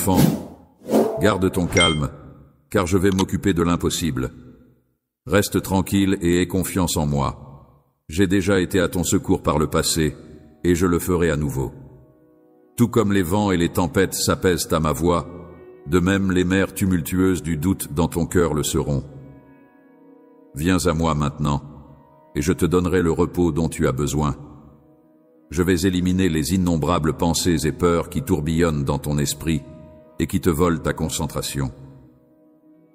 enfant, garde ton calme, car je vais m'occuper de l'impossible. Reste tranquille et aie confiance en moi. J'ai déjà été à ton secours par le passé, et je le ferai à nouveau. Tout comme les vents et les tempêtes s'apaisent à ma voix, de même les mers tumultueuses du doute dans ton cœur le seront. Viens à moi maintenant, et je te donnerai le repos dont tu as besoin. Je vais éliminer les innombrables pensées et peurs qui tourbillonnent dans ton esprit et qui te volent ta concentration.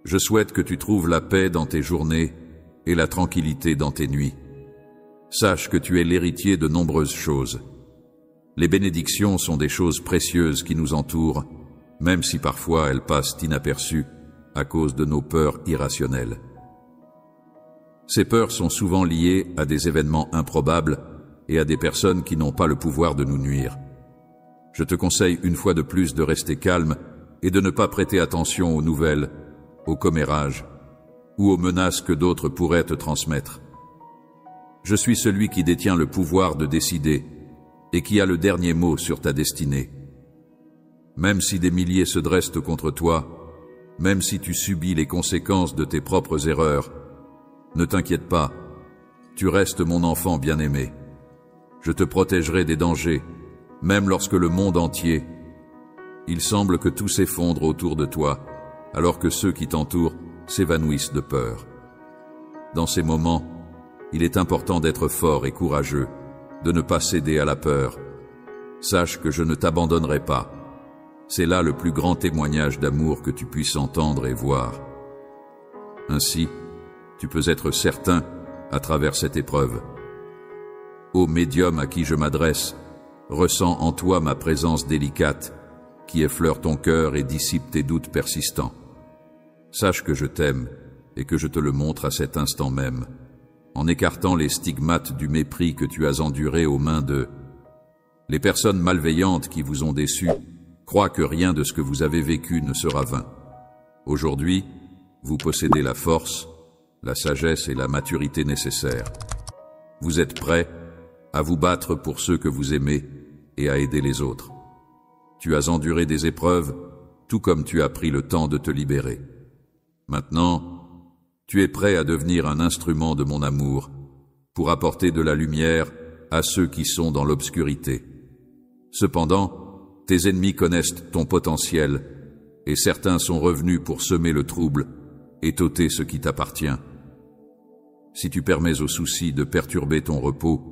Je souhaite que tu trouves la paix dans tes journées et la tranquillité dans tes nuits. Sache que tu es l'héritier de nombreuses choses. Les bénédictions sont des choses précieuses qui nous entourent, même si parfois elles passent inaperçues à cause de nos peurs irrationnelles. Ces peurs sont souvent liées à des événements improbables et à des personnes qui n'ont pas le pouvoir de nous nuire. Je te conseille une fois de plus de rester calme et de ne pas prêter attention aux nouvelles, aux commérages ou aux menaces que d'autres pourraient te transmettre. Je suis celui qui détient le pouvoir de décider et qui a le dernier mot sur ta destinée. Même si des milliers se dressent contre toi, même si tu subis les conséquences de tes propres erreurs, ne t'inquiète pas, tu restes mon enfant bien-aimé. Je te protégerai des dangers, même lorsque le monde entier, il semble que tout s'effondre autour de toi, alors que ceux qui t'entourent s'évanouissent de peur. Dans ces moments, il est important d'être fort et courageux, de ne pas céder à la peur. Sache que je ne t'abandonnerai pas. C'est là le plus grand témoignage d'amour que tu puisses entendre et voir. Ainsi, tu peux être certain à travers cette épreuve. Ô médium à qui je m'adresse, ressens en toi ma présence délicate qui effleure ton cœur et dissipe tes doutes persistants. Sache que je t'aime et que je te le montre à cet instant même, en écartant les stigmates du mépris que tu as enduré aux mains de... Les personnes malveillantes qui vous ont déçu croient que rien de ce que vous avez vécu ne sera vain. Aujourd'hui, vous possédez la force, la sagesse et la maturité nécessaires. Vous êtes prêts à vous battre pour ceux que vous aimez et à aider les autres. Tu as enduré des épreuves, tout comme tu as pris le temps de te libérer. Maintenant, tu es prêt à devenir un instrument de mon amour pour apporter de la lumière à ceux qui sont dans l'obscurité. Cependant, tes ennemis connaissent ton potentiel et certains sont revenus pour semer le trouble et t'ôter ce qui t'appartient. Si tu permets aux soucis de perturber ton repos,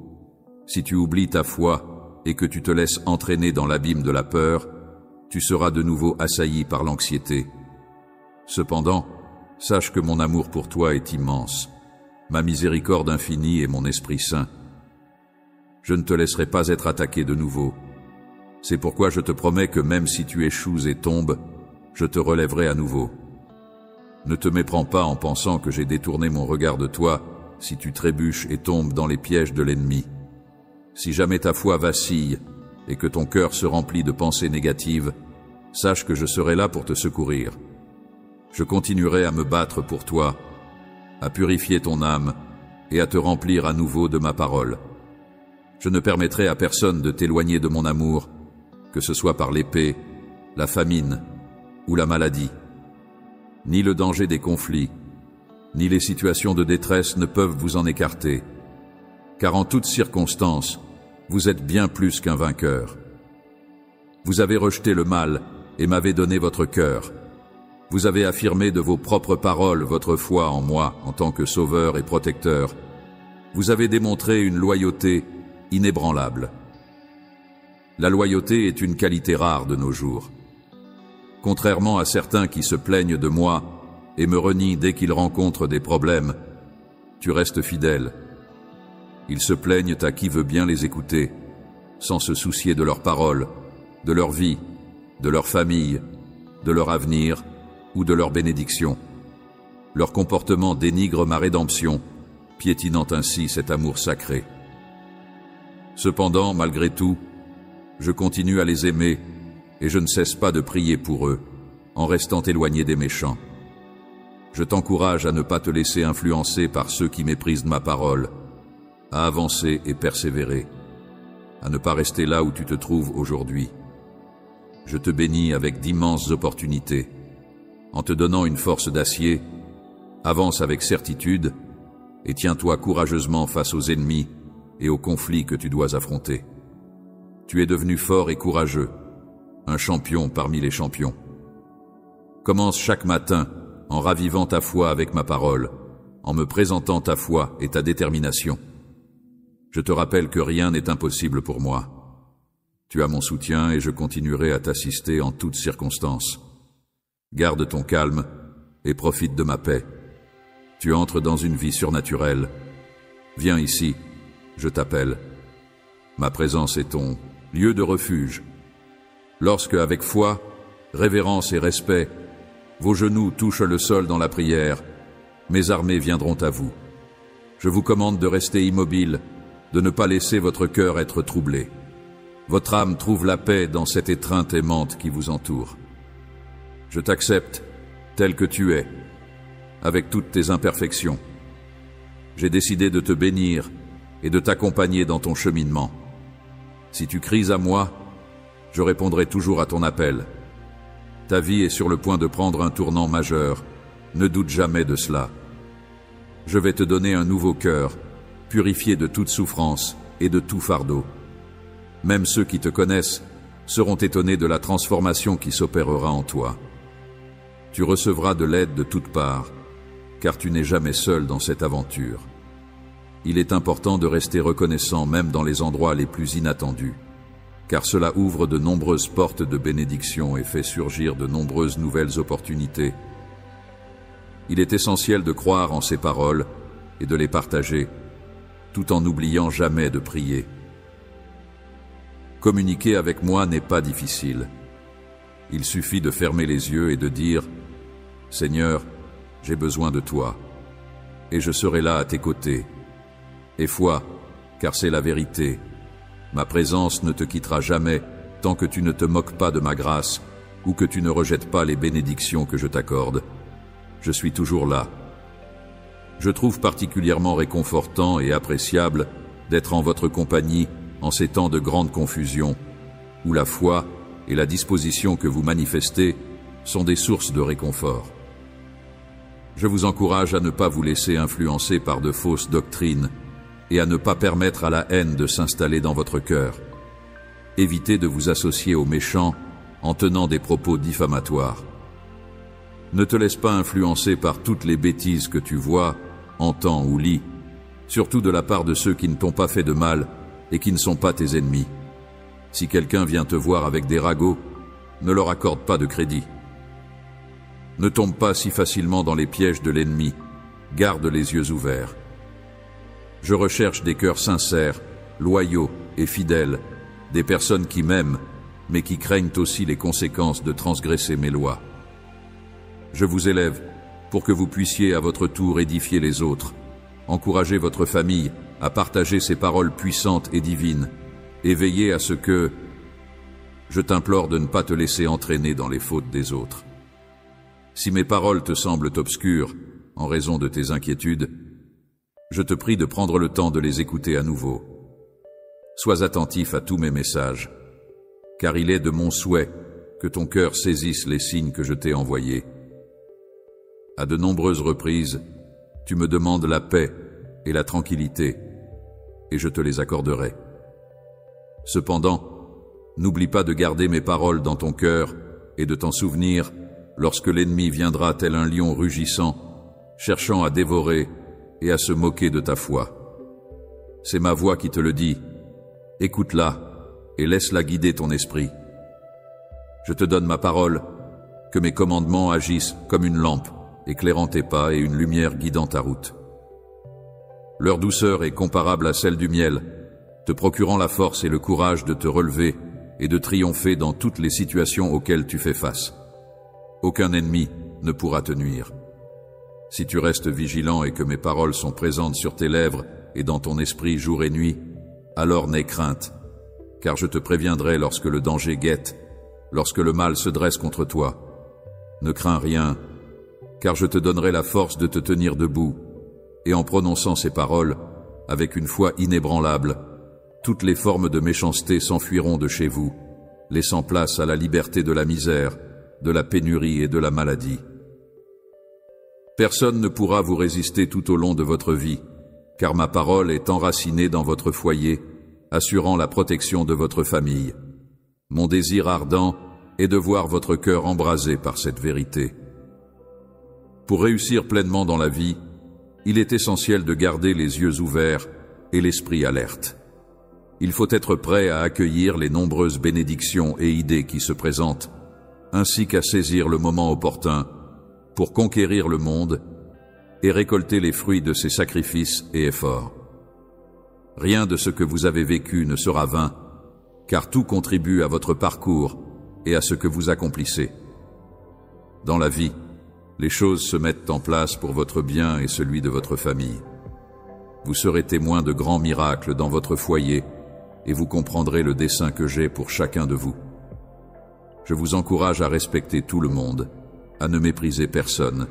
si tu oublies ta foi et que tu te laisses entraîner dans l'abîme de la peur, tu seras de nouveau assailli par l'anxiété. Cependant, sache que mon amour pour toi est immense, ma miséricorde infinie et mon Esprit Saint. Je ne te laisserai pas être attaqué de nouveau. C'est pourquoi je te promets que même si tu échoues et tombes, je te relèverai à nouveau. Ne te méprends pas en pensant que j'ai détourné mon regard de toi si tu trébuches et tombes dans les pièges de l'ennemi. Si jamais ta foi vacille et que ton cœur se remplit de pensées négatives, sache que je serai là pour te secourir. Je continuerai à me battre pour toi, à purifier ton âme et à te remplir à nouveau de ma parole. Je ne permettrai à personne de t'éloigner de mon amour, que ce soit par l'épée, la famine ou la maladie. Ni le danger des conflits, ni les situations de détresse ne peuvent vous en écarter, car en toutes circonstances, vous êtes bien plus qu'un vainqueur. Vous avez rejeté le mal et m'avez donné votre cœur. Vous avez affirmé de vos propres paroles votre foi en moi en tant que sauveur et protecteur. Vous avez démontré une loyauté inébranlable. La loyauté est une qualité rare de nos jours. Contrairement à certains qui se plaignent de moi et me renient dès qu'ils rencontrent des problèmes, tu restes fidèle. Ils se plaignent à qui veut bien les écouter, sans se soucier de leurs paroles, de leur vie, de leur famille, de leur avenir ou de leur bénédiction. Leur comportement dénigre ma rédemption, piétinant ainsi cet amour sacré. Cependant, malgré tout, je continue à les aimer et je ne cesse pas de prier pour eux, en restant éloigné des méchants. Je t'encourage à ne pas te laisser influencer par ceux qui méprisent ma parole, à avancer et persévérer, à ne pas rester là où tu te trouves aujourd'hui. je te bénis avec d'immenses opportunités. En te donnant une force d'acier, avance avec certitude et tiens-toi courageusement face aux ennemis et aux conflits que tu dois affronter. Tu es devenu fort et courageux, un champion parmi les champions. Commence chaque matin en ravivant ta foi avec ma parole, en me présentant ta foi et ta détermination. Je te rappelle que rien n'est impossible pour moi. Tu as mon soutien et je continuerai à t'assister en toutes circonstances. Garde ton calme et profite de ma paix. Tu entres dans une vie surnaturelle. Viens ici, je t'appelle. Ma présence est ton lieu de refuge. Lorsque, avec foi, révérence et respect, vos genoux touchent le sol dans la prière, mes armées viendront à vous. Je vous commande de rester immobile, de ne pas laisser votre cœur être troublé. Votre âme trouve la paix dans cette étreinte aimante qui vous entoure. Je t'accepte tel que tu es, avec toutes tes imperfections. J'ai décidé de te bénir et de t'accompagner dans ton cheminement. Si tu cries à moi, je répondrai toujours à ton appel. Ta vie est sur le point de prendre un tournant majeur, ne doute jamais de cela. Je vais te donner un nouveau cœur, purifié de toute souffrance et de tout fardeau. Même ceux qui te connaissent seront étonnés de la transformation qui s'opérera en toi. Tu recevras de l'aide de toutes parts, car tu n'es jamais seul dans cette aventure. Il est important de rester reconnaissant même dans les endroits les plus inattendus, car cela ouvre de nombreuses portes de bénédiction et fait surgir de nombreuses nouvelles opportunités. Il est essentiel de croire en ces paroles et de les partager, tout en n'oubliant jamais de prier. Communiquer avec moi n'est pas difficile. Il suffit de fermer les yeux et de dire « Seigneur, j'ai besoin de toi, et je serai là à tes côtés. Et foi, car c'est la vérité. Ma présence ne te quittera jamais tant que tu ne te moques pas de ma grâce ou que tu ne rejettes pas les bénédictions que je t'accorde. Je suis toujours là. Je trouve particulièrement réconfortant et appréciable d'être en votre compagnie en ces temps de grande confusion, où la foi et la disposition que vous manifestez sont des sources de réconfort. Je vous encourage à ne pas vous laisser influencer par de fausses doctrines et à ne pas permettre à la haine de s'installer dans votre cœur. Évitez de vous associer aux méchants en tenant des propos diffamatoires. Ne te laisse pas influencer par toutes les bêtises que tu vois, entends ou lis, surtout de la part de ceux qui ne t'ont pas fait de mal et qui ne sont pas tes ennemis. Si quelqu'un vient te voir avec des ragots, ne leur accorde pas de crédit. Ne tombe pas si facilement dans les pièges de l'ennemi, garde les yeux ouverts. Je recherche des cœurs sincères, loyaux et fidèles, des personnes qui m'aiment, mais qui craignent aussi les conséquences de transgresser mes lois. Je vous élève pour que vous puissiez à votre tour édifier les autres, encourager votre famille à partager ces paroles puissantes et divines, et veiller à ce que... Je t'implore de ne pas te laisser entraîner dans les fautes des autres. Si mes paroles te semblent obscures, en raison de tes inquiétudes, je te prie de prendre le temps de les écouter à nouveau. Sois attentif à tous mes messages, car il est de mon souhait que ton cœur saisisse les signes que je t'ai envoyés. À de nombreuses reprises, tu me demandes la paix et la tranquillité, et je te les accorderai. Cependant, n'oublie pas de garder mes paroles dans ton cœur et de t'en souvenir lorsque l'ennemi viendra tel un lion rugissant, cherchant à dévorer et à se moquer de ta foi. C'est ma voix qui te le dit. Écoute-la et laisse-la guider ton esprit. Je te donne ma parole, que mes commandements agissent comme une lampe, éclairant tes pas et une lumière guidant ta route. Leur douceur est comparable à celle du miel, te procurant la force et le courage de te relever et de triompher dans toutes les situations auxquelles tu fais face. Aucun ennemi ne pourra te nuire. Si tu restes vigilant et que mes paroles sont présentes sur tes lèvres et dans ton esprit jour et nuit, alors n'aie crainte, car je te préviendrai lorsque le danger guette, lorsque le mal se dresse contre toi. Ne crains rien, car je te donnerai la force de te tenir debout, et en prononçant ces paroles, avec une foi inébranlable, toutes les formes de méchanceté s'enfuiront de chez vous, laissant place à la liberté de la misère, de la pénurie et de la maladie. Personne ne pourra vous résister tout au long de votre vie, car ma parole est enracinée dans votre foyer, assurant la protection de votre famille. Mon désir ardent est de voir votre cœur embrasé par cette vérité. Pour réussir pleinement dans la vie, il est essentiel de garder les yeux ouverts et l'esprit alerte. Il faut être prêt à accueillir les nombreuses bénédictions et idées qui se présentent, ainsi qu'à saisir le moment opportun pour conquérir le monde et récolter les fruits de ses sacrifices et efforts. Rien de ce que vous avez vécu ne sera vain, car tout contribue à votre parcours et à ce que vous accomplissez. Dans la vie, les choses se mettent en place pour votre bien et celui de votre famille. Vous serez témoin de grands miracles dans votre foyer et vous comprendrez le dessein que j'ai pour chacun de vous. Je vous encourage à respecter tout le monde, à ne mépriser personne,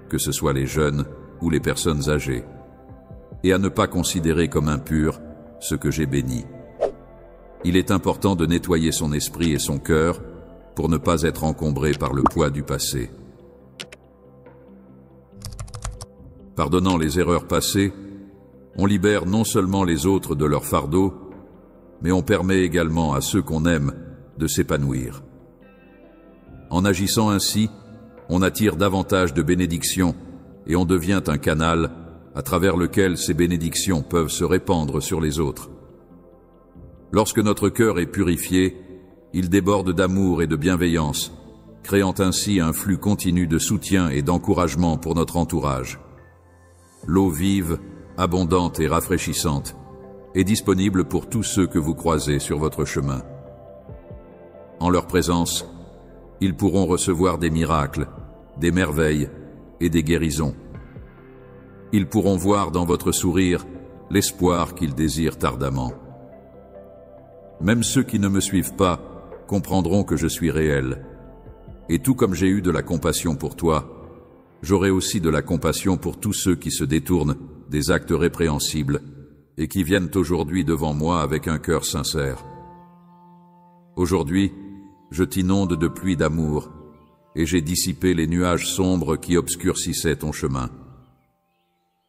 que ce soit les jeunes ou les personnes âgées, et à ne pas considérer comme impur ce que j'ai béni. Il est important de nettoyer son esprit et son cœur pour ne pas être encombré par le poids du passé. Pardonnant les erreurs passées, on libère non seulement les autres de leur fardeau, mais on permet également à ceux qu'on aime de s'épanouir. En agissant ainsi, on attire davantage de bénédictions et on devient un canal à travers lequel ces bénédictions peuvent se répandre sur les autres. Lorsque notre cœur est purifié, il déborde d'amour et de bienveillance, créant ainsi un flux continu de soutien et d'encouragement pour notre entourage. L'eau vive, abondante et rafraîchissante est disponible pour tous ceux que vous croisez sur votre chemin. En leur présence, ils pourront recevoir des miracles, des merveilles et des guérisons. Ils pourront voir dans votre sourire l'espoir qu'ils désirent ardemment. Même ceux qui ne me suivent pas comprendront que je suis réel. Et tout comme j'ai eu de la compassion pour toi, j'aurai aussi de la compassion pour tous ceux qui se détournent des actes répréhensibles et qui viennent aujourd'hui devant moi avec un cœur sincère. Aujourd'hui, je t'inonde de pluie d'amour et j'ai dissipé les nuages sombres qui obscurcissaient ton chemin.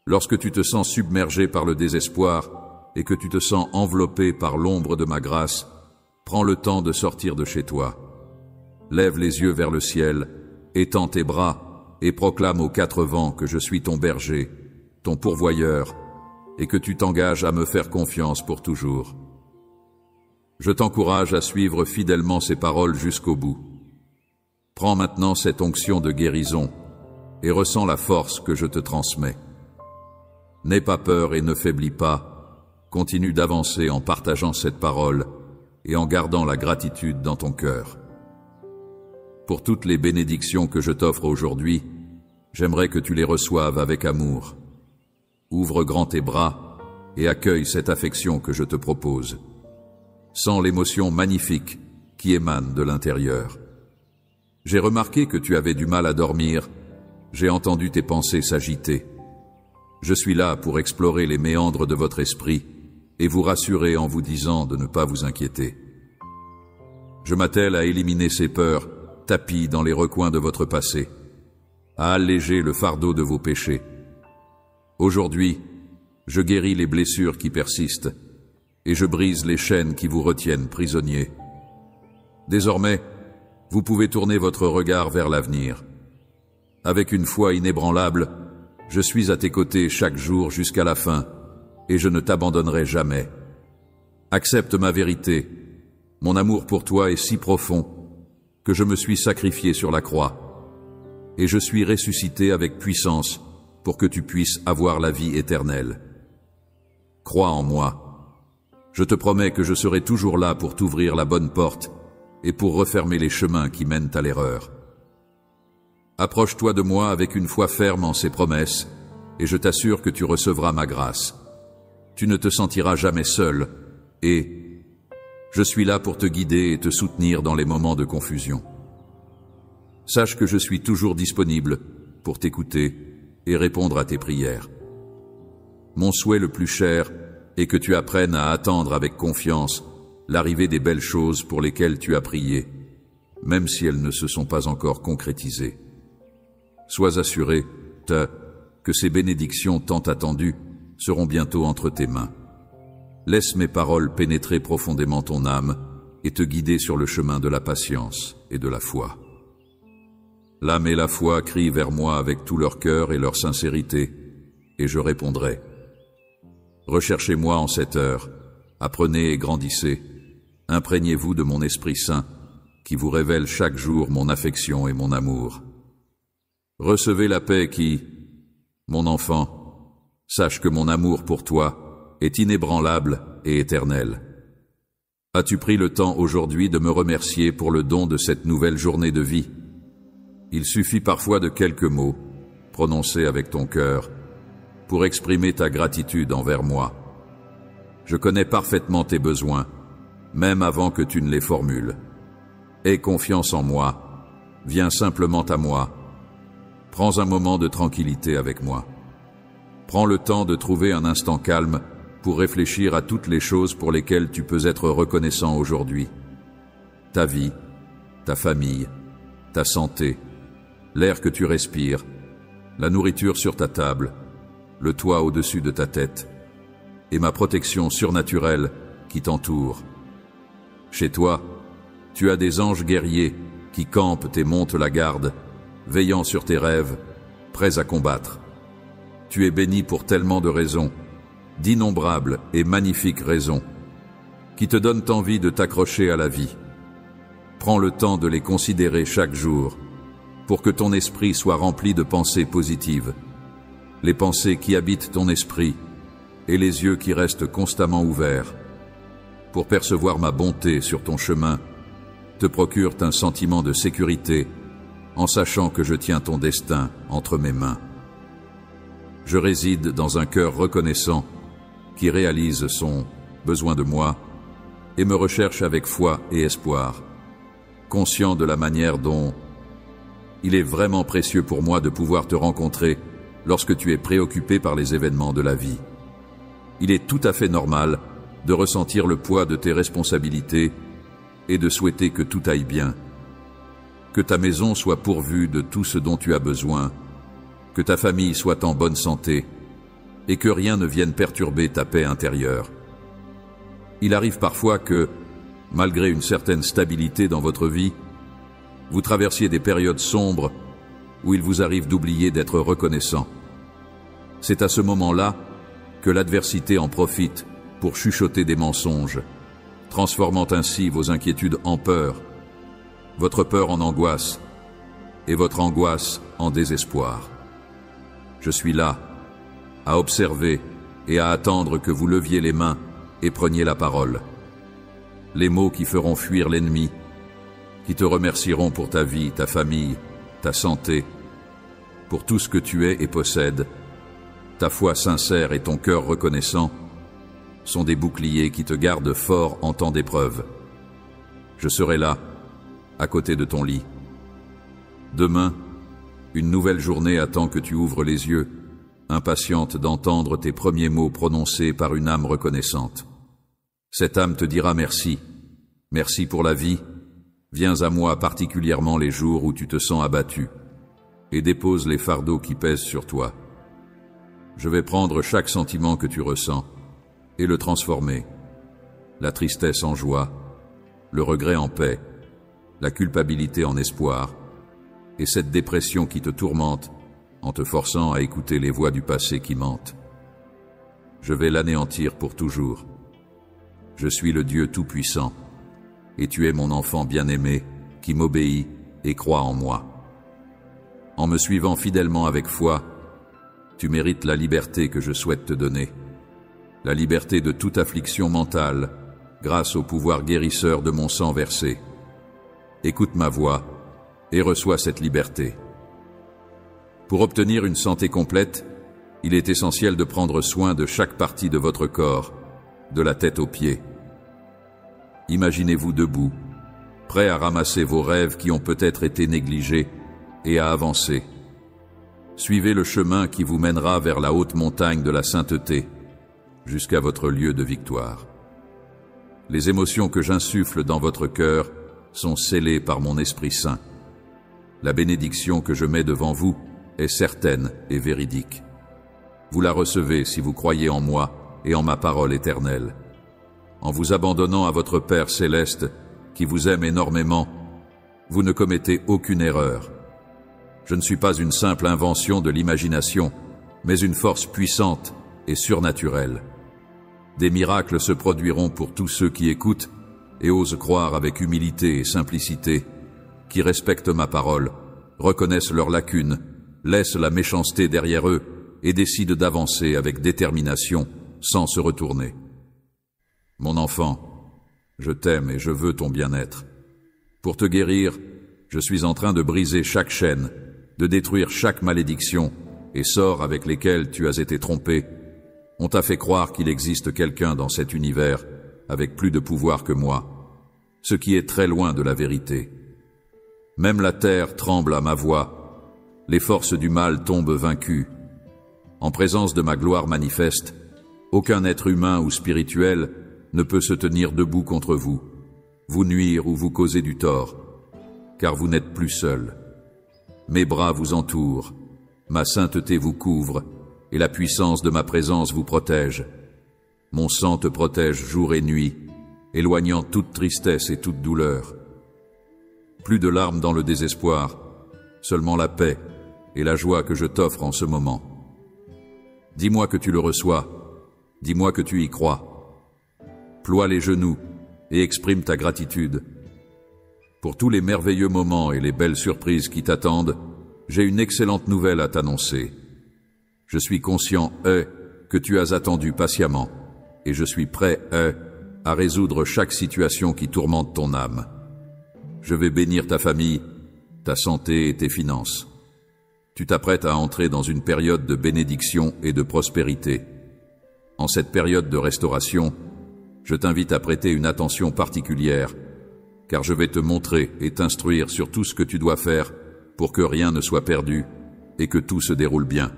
Lorsque tu te sens submergé par le désespoir et que tu te sens enveloppé par l'ombre de ma grâce, prends le temps de sortir de chez toi. Lève les yeux vers le ciel, étends tes bras et proclame aux quatre vents que je suis ton berger, ton pourvoyeur, et que tu t'engages à me faire confiance pour toujours. Je t'encourage à suivre fidèlement ces paroles jusqu'au bout. Prends maintenant cette onction de guérison et ressens la force que je te transmets. N'aie pas peur et ne faiblis pas. Continue d'avancer en partageant cette parole et en gardant la gratitude dans ton cœur. Pour toutes les bénédictions que je t'offre aujourd'hui, j'aimerais que tu les reçoives avec amour. Ouvre grand tes bras et accueille cette affection que je te propose. Sens l'émotion magnifique qui émane de l'intérieur. J'ai remarqué que tu avais du mal à dormir. J'ai entendu tes pensées s'agiter. Je suis là pour explorer les méandres de votre esprit et vous rassurer en vous disant de ne pas vous inquiéter. Je m'attelle à éliminer ces peurs tapies dans les recoins de votre passé, à alléger le fardeau de vos péchés. Aujourd'hui, je guéris les blessures qui persistent et je brise les chaînes qui vous retiennent prisonniers. Désormais, vous pouvez tourner votre regard vers l'avenir. Avec une foi inébranlable, je suis à tes côtés chaque jour jusqu'à la fin, et je ne t'abandonnerai jamais. Accepte ma vérité. Mon amour pour toi est si profond que je me suis sacrifié sur la croix, et je suis ressuscité avec puissance pour que tu puisses avoir la vie éternelle. Crois en moi. Je te promets que je serai toujours là pour t'ouvrir la bonne porte et pour refermer les chemins qui mènent à l'erreur. Approche-toi de moi avec une foi ferme en ces promesses, et je t'assure que tu recevras ma grâce. Tu ne te sentiras jamais seul, et je suis là pour te guider et te soutenir dans les moments de confusion. Sache que je suis toujours disponible pour t'écouter et répondre à tes prières. Mon souhait le plus cher est que tu apprennes à attendre avec confiance l'arrivée des belles choses pour lesquelles tu as prié, même si elles ne se sont pas encore concrétisées. Sois assuré, que ces bénédictions tant attendues seront bientôt entre tes mains. Laisse mes paroles pénétrer profondément ton âme et te guider sur le chemin de la patience et de la foi. L'âme et la foi crient vers moi avec tout leur cœur et leur sincérité, et je répondrai. Recherchez-moi en cette heure, apprenez et grandissez, imprégnez-vous de mon Esprit Saint, qui vous révèle chaque jour mon affection et mon amour. Recevez la paix qui, mon enfant, sache que mon amour pour toi est inébranlable et éternel. As-tu pris le temps aujourd'hui de me remercier pour le don de cette nouvelle journée de vie? Il suffit parfois de quelques mots, prononcés avec ton cœur, pour exprimer ta gratitude envers moi. Je connais parfaitement tes besoins, même avant que tu ne les formules. Aie confiance en moi, viens simplement à moi. Prends un moment de tranquillité avec moi. Prends le temps de trouver un instant calme pour réfléchir à toutes les choses pour lesquelles tu peux être reconnaissant aujourd'hui. Ta vie, ta famille, ta santé, l'air que tu respires, la nourriture sur ta table, le toit au-dessus de ta tête, et ma protection surnaturelle qui t'entoure. Chez toi, tu as des anges guerriers qui campent et montent la garde, veillant sur tes rêves, prêts à combattre. Tu es béni pour tellement de raisons, d'innombrables et magnifiques raisons, qui te donnent envie de t'accrocher à la vie. Prends le temps de les considérer chaque jour, pour que ton esprit soit rempli de pensées positives, les pensées qui habitent ton esprit et les yeux qui restent constamment ouverts, pour percevoir ma bonté sur ton chemin, te procurent un sentiment de sécurité en sachant que je tiens ton destin entre mes mains. Je réside dans un cœur reconnaissant qui réalise son besoin de moi et me recherche avec foi et espoir, conscient de la manière dont il est vraiment précieux pour moi de pouvoir te rencontrer lorsque tu es préoccupé par les événements de la vie. Il est tout à fait normal de ressentir le poids de tes responsabilités et de souhaiter que tout aille bien, que ta maison soit pourvue de tout ce dont tu as besoin, que ta famille soit en bonne santé et que rien ne vienne perturber ta paix intérieure. Il arrive parfois que, malgré une certaine stabilité dans votre vie, vous traversiez des périodes sombres où il vous arrive d'oublier d'être reconnaissant. C'est à ce moment-là que l'adversité en profite pour chuchoter des mensonges, transformant ainsi vos inquiétudes en peur, votre peur en angoisse et votre angoisse en désespoir. Je suis là, à observer et à attendre que vous leviez les mains et preniez la parole. Les mots qui feront fuir l'ennemi, qui te remercieront pour ta vie, ta famille, ta santé, pour tout ce que tu es et possèdes, ta foi sincère et ton cœur reconnaissant, sont des boucliers qui te gardent fort en temps d'épreuve. Je serai là, à côté de ton lit. Demain, une nouvelle journée attend que tu ouvres les yeux, impatiente d'entendre tes premiers mots prononcés par une âme reconnaissante. Cette âme te dira merci, merci pour la vie. Viens à moi particulièrement les jours où tu te sens abattu, et dépose les fardeaux qui pèsent sur toi. Je vais prendre chaque sentiment que tu ressens et le transformer. La tristesse en joie, le regret en paix, la culpabilité en espoir, et cette dépression qui te tourmente en te forçant à écouter les voix du passé qui mentent. Je vais l'anéantir pour toujours. Je suis le Dieu Tout-Puissant, et tu es mon enfant bien-aimé qui m'obéit et croit en moi. En me suivant fidèlement avec foi, tu mérites la liberté que je souhaite te donner, la liberté de toute affliction mentale, grâce au pouvoir guérisseur de mon sang versé. Écoute ma voix et reçois cette liberté. Pour obtenir une santé complète, il est essentiel de prendre soin de chaque partie de votre corps, de la tête aux pieds. Imaginez-vous debout, prêt à ramasser vos rêves qui ont peut-être été négligés et à avancer. Suivez le chemin qui vous mènera vers la haute montagne de la sainteté, jusqu'à votre lieu de victoire. Les émotions que j'insuffle dans votre cœur sont scellées par mon Esprit Saint. La bénédiction que je mets devant vous est certaine et véridique. Vous la recevez si vous croyez en moi et en ma parole éternelle. En vous abandonnant à votre Père céleste, qui vous aime énormément, vous ne commettez aucune erreur. Je ne suis pas une simple invention de l'imagination, mais une force puissante et surnaturelle. Des miracles se produiront pour tous ceux qui écoutent et osent croire avec humilité et simplicité, qui respectent ma parole, reconnaissent leurs lacunes, laissent la méchanceté derrière eux et décident d'avancer avec détermination sans se retourner. Mon enfant, je t'aime et je veux ton bien-être. Pour te guérir, je suis en train de briser chaque chaîne, de détruire chaque malédiction et sort avec lesquels tu as été trompé. On t'a fait croire qu'il existe quelqu'un dans cet univers avec plus de pouvoir que moi, ce qui est très loin de la vérité. Même la terre tremble à ma voix, les forces du mal tombent vaincues. En présence de ma gloire manifeste, aucun être humain ou spirituel ne peut se tenir debout contre vous, vous nuire ou vous causer du tort, car vous n'êtes plus seul. Mes bras vous entourent, ma sainteté vous couvre, et la puissance de ma présence vous protège. Mon sang te protège jour et nuit, éloignant toute tristesse et toute douleur. Plus de larmes dans le désespoir, seulement la paix et la joie que je t'offre en ce moment. Dis-moi que tu le reçois, dis-moi que tu y crois. Ploie les genoux et exprime ta gratitude. Pour tous les merveilleux moments et les belles surprises qui t'attendent, j'ai une excellente nouvelle à t'annoncer. Je suis conscient, que tu as attendu patiemment, et je suis prêt, à résoudre chaque situation qui tourmente ton âme. Je vais bénir ta famille, ta santé et tes finances. Tu t'apprêtes à entrer dans une période de bénédiction et de prospérité. En cette période de restauration, je t'invite à prêter une attention particulière, car je vais te montrer et t'instruire sur tout ce que tu dois faire pour que rien ne soit perdu et que tout se déroule bien.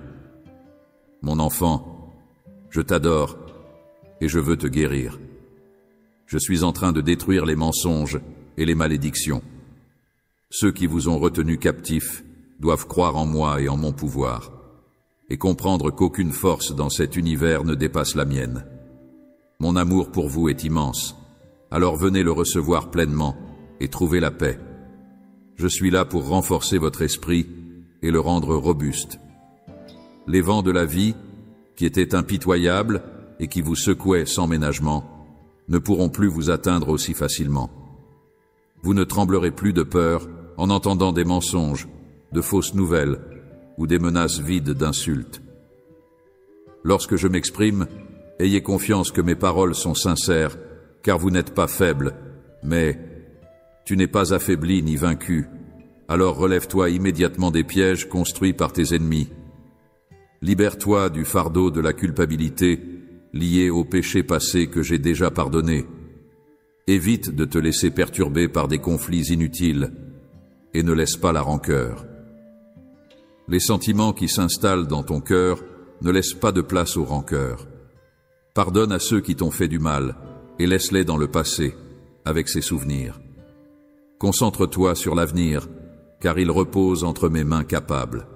Mon enfant, je t'adore et je veux te guérir. Je suis en train de détruire les mensonges et les malédictions. Ceux qui vous ont retenu captifs doivent croire en moi et en mon pouvoir, et comprendre qu'aucune force dans cet univers ne dépasse la mienne. Mon amour pour vous est immense, alors venez le recevoir pleinement et trouver la paix. Je suis là pour renforcer votre esprit et le rendre robuste. Les vents de la vie, qui étaient impitoyables et qui vous secouaient sans ménagement, ne pourront plus vous atteindre aussi facilement. Vous ne tremblerez plus de peur en entendant des mensonges, de fausses nouvelles ou des menaces vides d'insultes. Lorsque je m'exprime, ayez confiance que mes paroles sont sincères, car vous n'êtes pas faible, mais tu n'es pas affaibli ni vaincu. Alors relève-toi immédiatement des pièges construits par tes ennemis. Libère-toi du fardeau de la culpabilité lié au péché passé que j'ai déjà pardonné. Évite de te laisser perturber par des conflits inutiles et ne laisse pas la rancœur. Les sentiments qui s'installent dans ton cœur ne laissent pas de place aux rancœurs. Pardonne à ceux qui t'ont fait du mal et laisse-les dans le passé, avec ses souvenirs. Concentre-toi sur l'avenir, car il repose entre mes mains capables.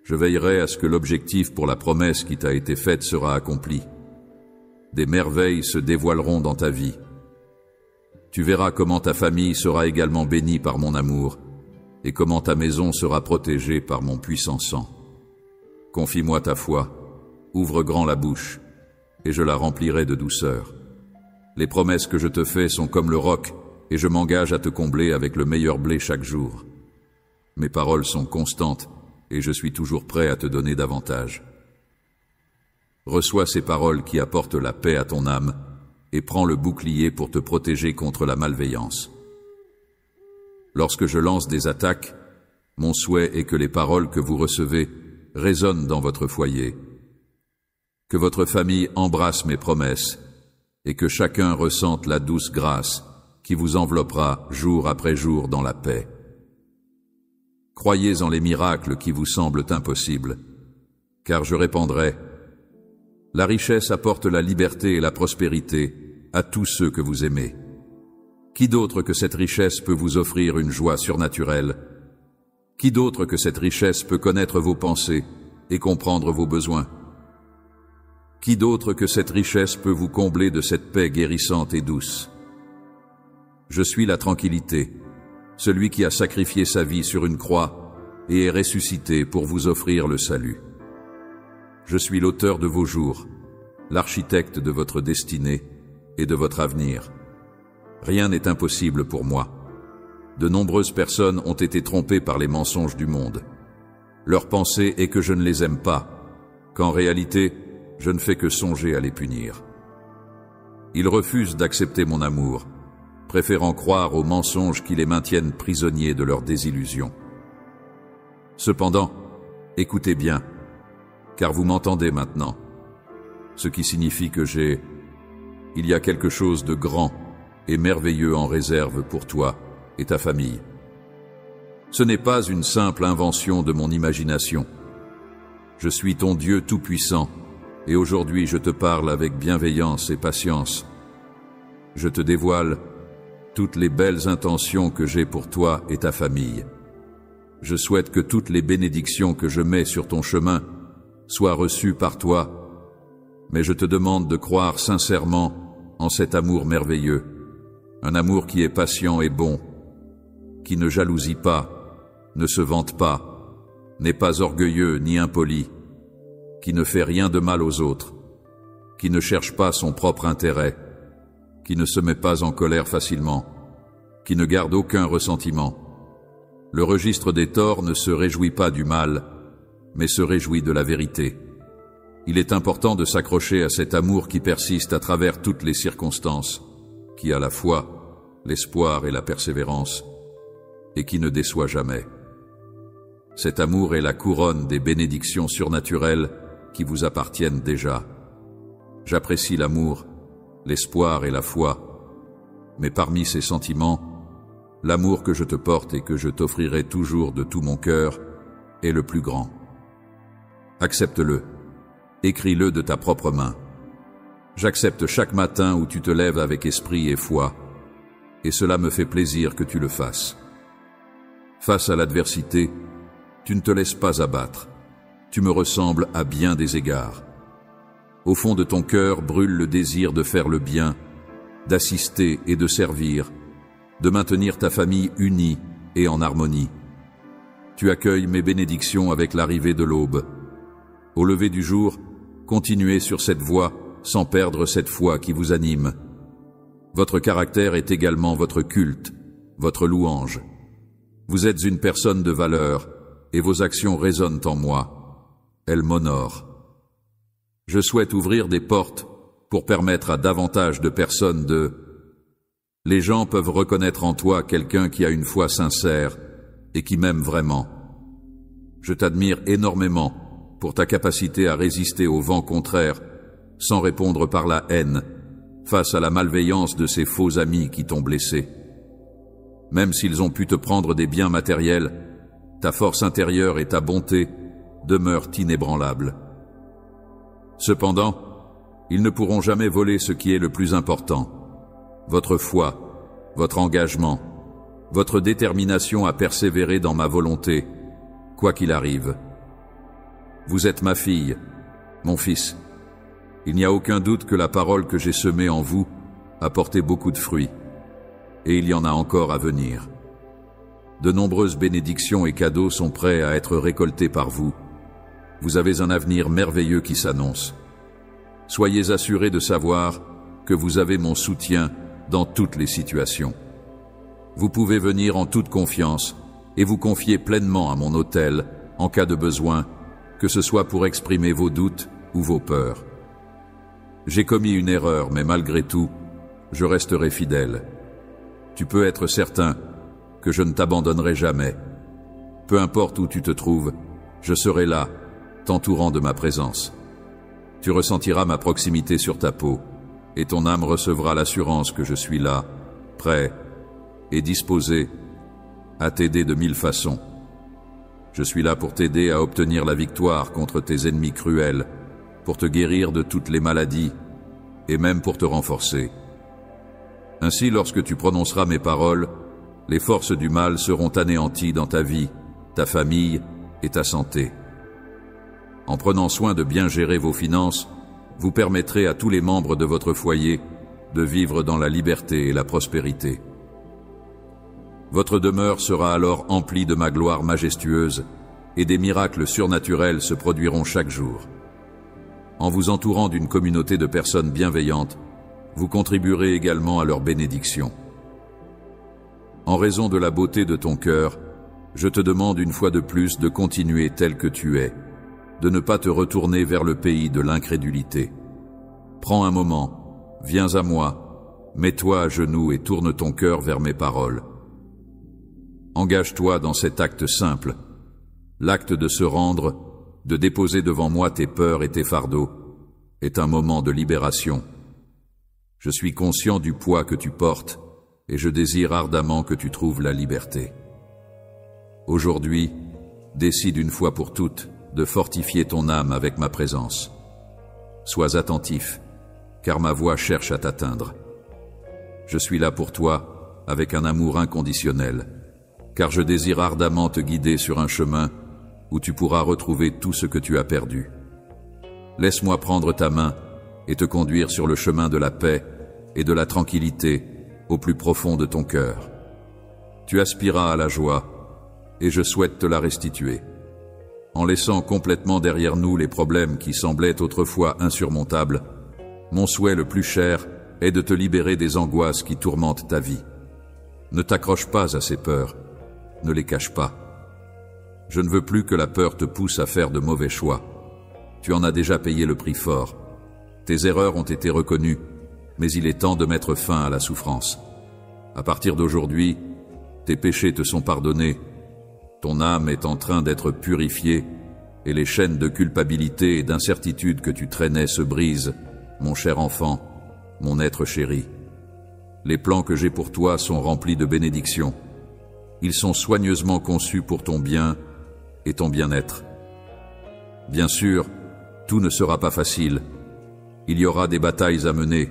Je veillerai à ce que l'objectif pour la promesse qui t'a été faite sera accompli. Des merveilles se dévoileront dans ta vie. Tu verras comment ta famille sera également bénie par mon amour et comment ta maison sera protégée par mon puissant sang. Confie-moi ta foi, ouvre grand la bouche, et je la remplirai de douceur. Les promesses que je te fais sont comme le roc, et je m'engage à te combler avec le meilleur blé chaque jour. Mes paroles sont constantes, et je suis toujours prêt à te donner davantage. Reçois ces paroles qui apportent la paix à ton âme, et prends le bouclier pour te protéger contre la malveillance. Lorsque je lance des attaques, mon souhait est que les paroles que vous recevez résonnent dans votre foyer, que votre famille embrasse mes promesses et que chacun ressente la douce grâce qui vous enveloppera jour après jour dans la paix. Croyez en les miracles qui vous semblent impossibles, car je répondrai: la richesse apporte la liberté et la prospérité, à tous ceux que vous aimez. Qui d'autre que cette richesse peut vous offrir une joie surnaturelle? Qui d'autre que cette richesse peut connaître vos pensées et comprendre vos besoins? Qui d'autre que cette richesse peut vous combler de cette paix guérissante et douce? Je suis la tranquillité, celui qui a sacrifié sa vie sur une croix et est ressuscité pour vous offrir le salut. Je suis l'auteur de vos jours, l'architecte de votre destinée et de votre avenir. Rien n'est impossible pour moi. De nombreuses personnes ont été trompées par les mensonges du monde. Leur pensée est que je ne les aime pas, qu'en réalité, je ne fais que songer à les punir. Ils refusent d'accepter mon amour, préférant croire aux mensonges qui les maintiennent prisonniers de leurs désillusions. Cependant, écoutez bien, car vous m'entendez maintenant, ce qui signifie que il y a quelque chose de grand et merveilleux en réserve pour toi et ta famille. Ce n'est pas une simple invention de mon imagination. Je suis ton Dieu tout-puissant, et aujourd'hui je te parle avec bienveillance et patience. Je te dévoile toutes les belles intentions que j'ai pour toi et ta famille. Je souhaite que toutes les bénédictions que je mets sur ton chemin soient reçues par toi, mais je te demande de croire sincèrement en cet amour merveilleux, un amour qui est patient et bon, qui ne jalousie pas, ne se vante pas, n'est pas orgueilleux ni impoli, qui ne fait rien de mal aux autres, qui ne cherche pas son propre intérêt, qui ne se met pas en colère facilement, qui ne garde aucun ressentiment. Le registre des torts ne se réjouit pas du mal, mais se réjouit de la vérité. Il est important de s'accrocher à cet amour qui persiste à travers toutes les circonstances, qui a la foi, l'espoir et la persévérance, et qui ne déçoit jamais. Cet amour est la couronne des bénédictions surnaturelles qui vous appartiennent déjà. J'apprécie l'amour, l'espoir et la foi, mais parmi ces sentiments, l'amour que je te porte et que je t'offrirai toujours de tout mon cœur est le plus grand. Accepte-le, écris-le de ta propre main. J'accepte chaque matin où tu te lèves avec esprit et foi, et cela me fait plaisir que tu le fasses. Face à l'adversité, tu ne te laisses pas abattre. Tu me ressembles à bien des égards. Au fond de ton cœur brûle le désir de faire le bien, d'assister et de servir, de maintenir ta famille unie et en harmonie. Tu accueilles mes bénédictions avec l'arrivée de l'aube. Au lever du jour, continuez sur cette voie sans perdre cette foi qui vous anime. Votre caractère est également votre culte, votre louange. Vous êtes une personne de valeur et vos actions résonnent en moi. Elles m'honorent. Je souhaite ouvrir des portes pour permettre à davantage de personnes Les gens peuvent reconnaître en toi quelqu'un qui a une foi sincère et qui m'aime vraiment. Je t'admire énormément pour ta capacité à résister au vent contraire sans répondre par la haine face à la malveillance de ces faux amis qui t'ont blessé. Même s'ils ont pu te prendre des biens matériels, ta force intérieure et ta bonté demeurent inébranlables. Cependant, ils ne pourront jamais voler ce qui est le plus important: votre foi, votre engagement, votre détermination à persévérer dans ma volonté, quoi qu'il arrive. Vous êtes ma fille, mon fils. Il n'y a aucun doute que la parole que j'ai semée en vous a porté beaucoup de fruits, et il y en a encore à venir. De nombreuses bénédictions et cadeaux sont prêts à être récoltés par vous. Vous avez un avenir merveilleux qui s'annonce. Soyez assurés de savoir que vous avez mon soutien dans toutes les situations. Vous pouvez venir en toute confiance et vous confier pleinement à mon autel en cas de besoin, que ce soit pour exprimer vos doutes ou vos peurs. J'ai commis une erreur, mais malgré tout, je resterai fidèle. Tu peux être certain que je ne t'abandonnerai jamais. Peu importe où tu te trouves, je serai là, t'entourant de ma présence. Tu ressentiras ma proximité sur ta peau, et ton âme recevra l'assurance que je suis là, prêt et disposé à t'aider de 1000 façons. Je suis là pour t'aider à obtenir la victoire contre tes ennemis cruels, pour te guérir de toutes les maladies, et même pour te renforcer. Ainsi, lorsque tu prononceras mes paroles, les forces du mal seront anéanties dans ta vie, ta famille et ta santé. En prenant soin de bien gérer vos finances, vous permettrez à tous les membres de votre foyer de vivre dans la liberté et la prospérité. Votre demeure sera alors emplie de ma gloire majestueuse et des miracles surnaturels se produiront chaque jour. En vous entourant d'une communauté de personnes bienveillantes, vous contribuerez également à leur bénédiction. En raison de la beauté de ton cœur, je te demande une fois de plus de continuer tel que tu es, de ne pas te retourner vers le pays de l'incrédulité. Prends un moment, viens à moi, mets-toi à genoux et tourne ton cœur vers mes paroles. Engage-toi dans cet acte simple, l'acte de se rendre, de déposer devant moi tes peurs et tes fardeaux, est un moment de libération. Je suis conscient du poids que tu portes et je désire ardemment que tu trouves la liberté. Aujourd'hui, décide une fois pour toutes de fortifier ton âme avec ma présence. Sois attentif, car ma voix cherche à t'atteindre. Je suis là pour toi avec un amour inconditionnel, car je désire ardemment te guider sur un chemin où tu pourras retrouver tout ce que tu as perdu. Laisse-moi prendre ta main et te conduire sur le chemin de la paix et de la tranquillité au plus profond de ton cœur. Tu aspiras à la joie, et je souhaite te la restituer. En laissant complètement derrière nous les problèmes qui semblaient autrefois insurmontables, mon souhait le plus cher est de te libérer des angoisses qui tourmentent ta vie. Ne t'accroche pas à ces peurs, ne les cache pas. Je ne veux plus que la peur te pousse à faire de mauvais choix. Tu en as déjà payé le prix fort. Tes erreurs ont été reconnues, mais il est temps de mettre fin à la souffrance. À partir d'aujourd'hui, tes péchés te sont pardonnés, ton âme est en train d'être purifiée et les chaînes de culpabilité et d'incertitude que tu traînais se brisent, mon cher enfant, mon être chéri. Les plans que j'ai pour toi sont remplis de bénédictions. Ils sont soigneusement conçus pour ton bien et ton bien-être. Bien sûr, tout ne sera pas facile. Il y aura des batailles à mener,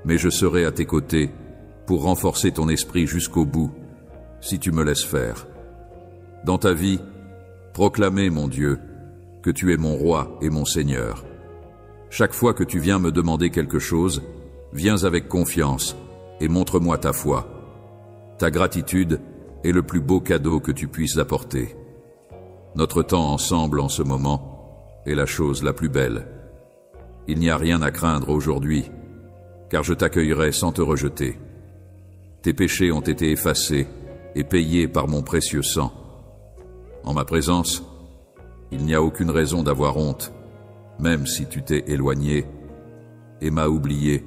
mais je serai à tes côtés pour renforcer ton esprit jusqu'au bout, si tu me laisses faire. Dans ta vie, proclamez, mon Dieu, que tu es mon roi et mon Seigneur. Chaque fois que tu viens me demander quelque chose, viens avec confiance et montre-moi ta foi. Ta gratitude est le plus beau cadeau que tu puisses apporter. Notre temps ensemble en ce moment est la chose la plus belle. Il n'y a rien à craindre aujourd'hui, car je t'accueillerai sans te rejeter. Tes péchés ont été effacés et payés par mon précieux sang. En ma présence, il n'y a aucune raison d'avoir honte, même si tu t'es éloigné et m'as oublié.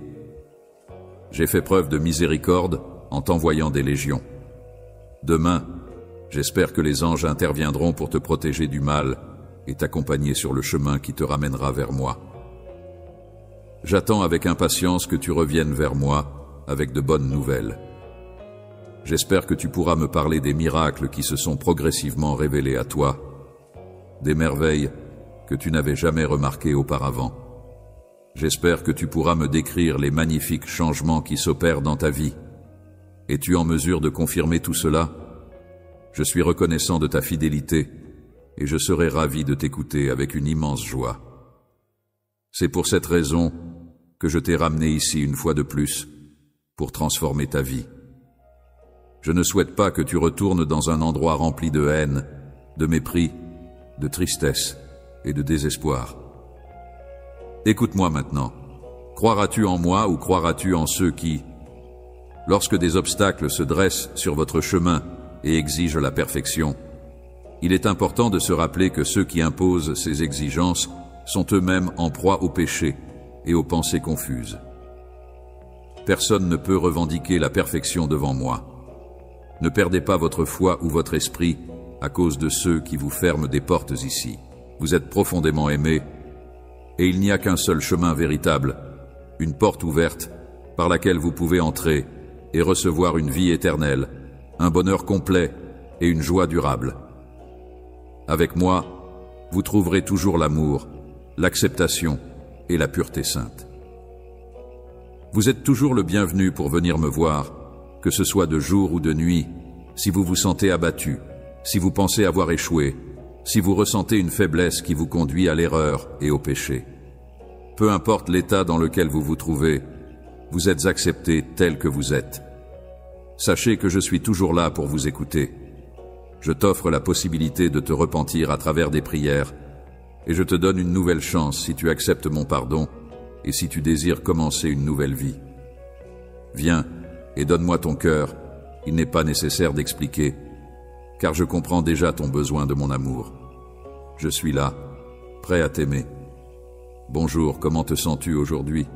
J'ai fait preuve de miséricorde en t'envoyant des légions. Demain, j'espère que les anges interviendront pour te protéger du mal et t'accompagner sur le chemin qui te ramènera vers moi. J'attends avec impatience que tu reviennes vers moi avec de bonnes nouvelles. J'espère que tu pourras me parler des miracles qui se sont progressivement révélés à toi, des merveilles que tu n'avais jamais remarquées auparavant. J'espère que tu pourras me décrire les magnifiques changements qui s'opèrent dans ta vie. Es-tu en mesure de confirmer tout cela? Je suis reconnaissant de ta fidélité et je serai ravi de t'écouter avec une immense joie. C'est pour cette raison que je t'ai ramené ici une fois de plus, pour transformer ta vie. Je ne souhaite pas que tu retournes dans un endroit rempli de haine, de mépris, de tristesse et de désespoir. Écoute-moi maintenant. Croiras-tu en moi ou croiras-tu en ceux qui, lorsque des obstacles se dressent sur votre chemin et exigent la perfection, il est important de se rappeler que ceux qui imposent ces exigences sont eux-mêmes en proie au péché et aux pensées confuses. Personne ne peut revendiquer la perfection devant moi. Ne perdez pas votre foi ou votre esprit à cause de ceux qui vous ferment des portes ici. Vous êtes profondément aimés, et il n'y a qu'un seul chemin véritable, une porte ouverte par laquelle vous pouvez entrer et recevoir une vie éternelle, un bonheur complet et une joie durable. Avec moi, vous trouverez toujours l'amour, l'acceptation et la pureté sainte. Vous êtes toujours le bienvenu pour venir me voir, que ce soit de jour ou de nuit, si vous vous sentez abattu, si vous pensez avoir échoué, si vous ressentez une faiblesse qui vous conduit à l'erreur et au péché. Peu importe l'état dans lequel vous vous trouvez, vous êtes accepté tel que vous êtes. Sachez que je suis toujours là pour vous écouter. Je t'offre la possibilité de te repentir à travers des prières, et je te donne une nouvelle chance si tu acceptes mon pardon et si tu désires commencer une nouvelle vie. Viens et donne-moi ton cœur, il n'est pas nécessaire d'expliquer, car je comprends déjà ton besoin de mon amour. Je suis là, prêt à t'aimer. Bonjour, comment te sens-tu aujourd'hui?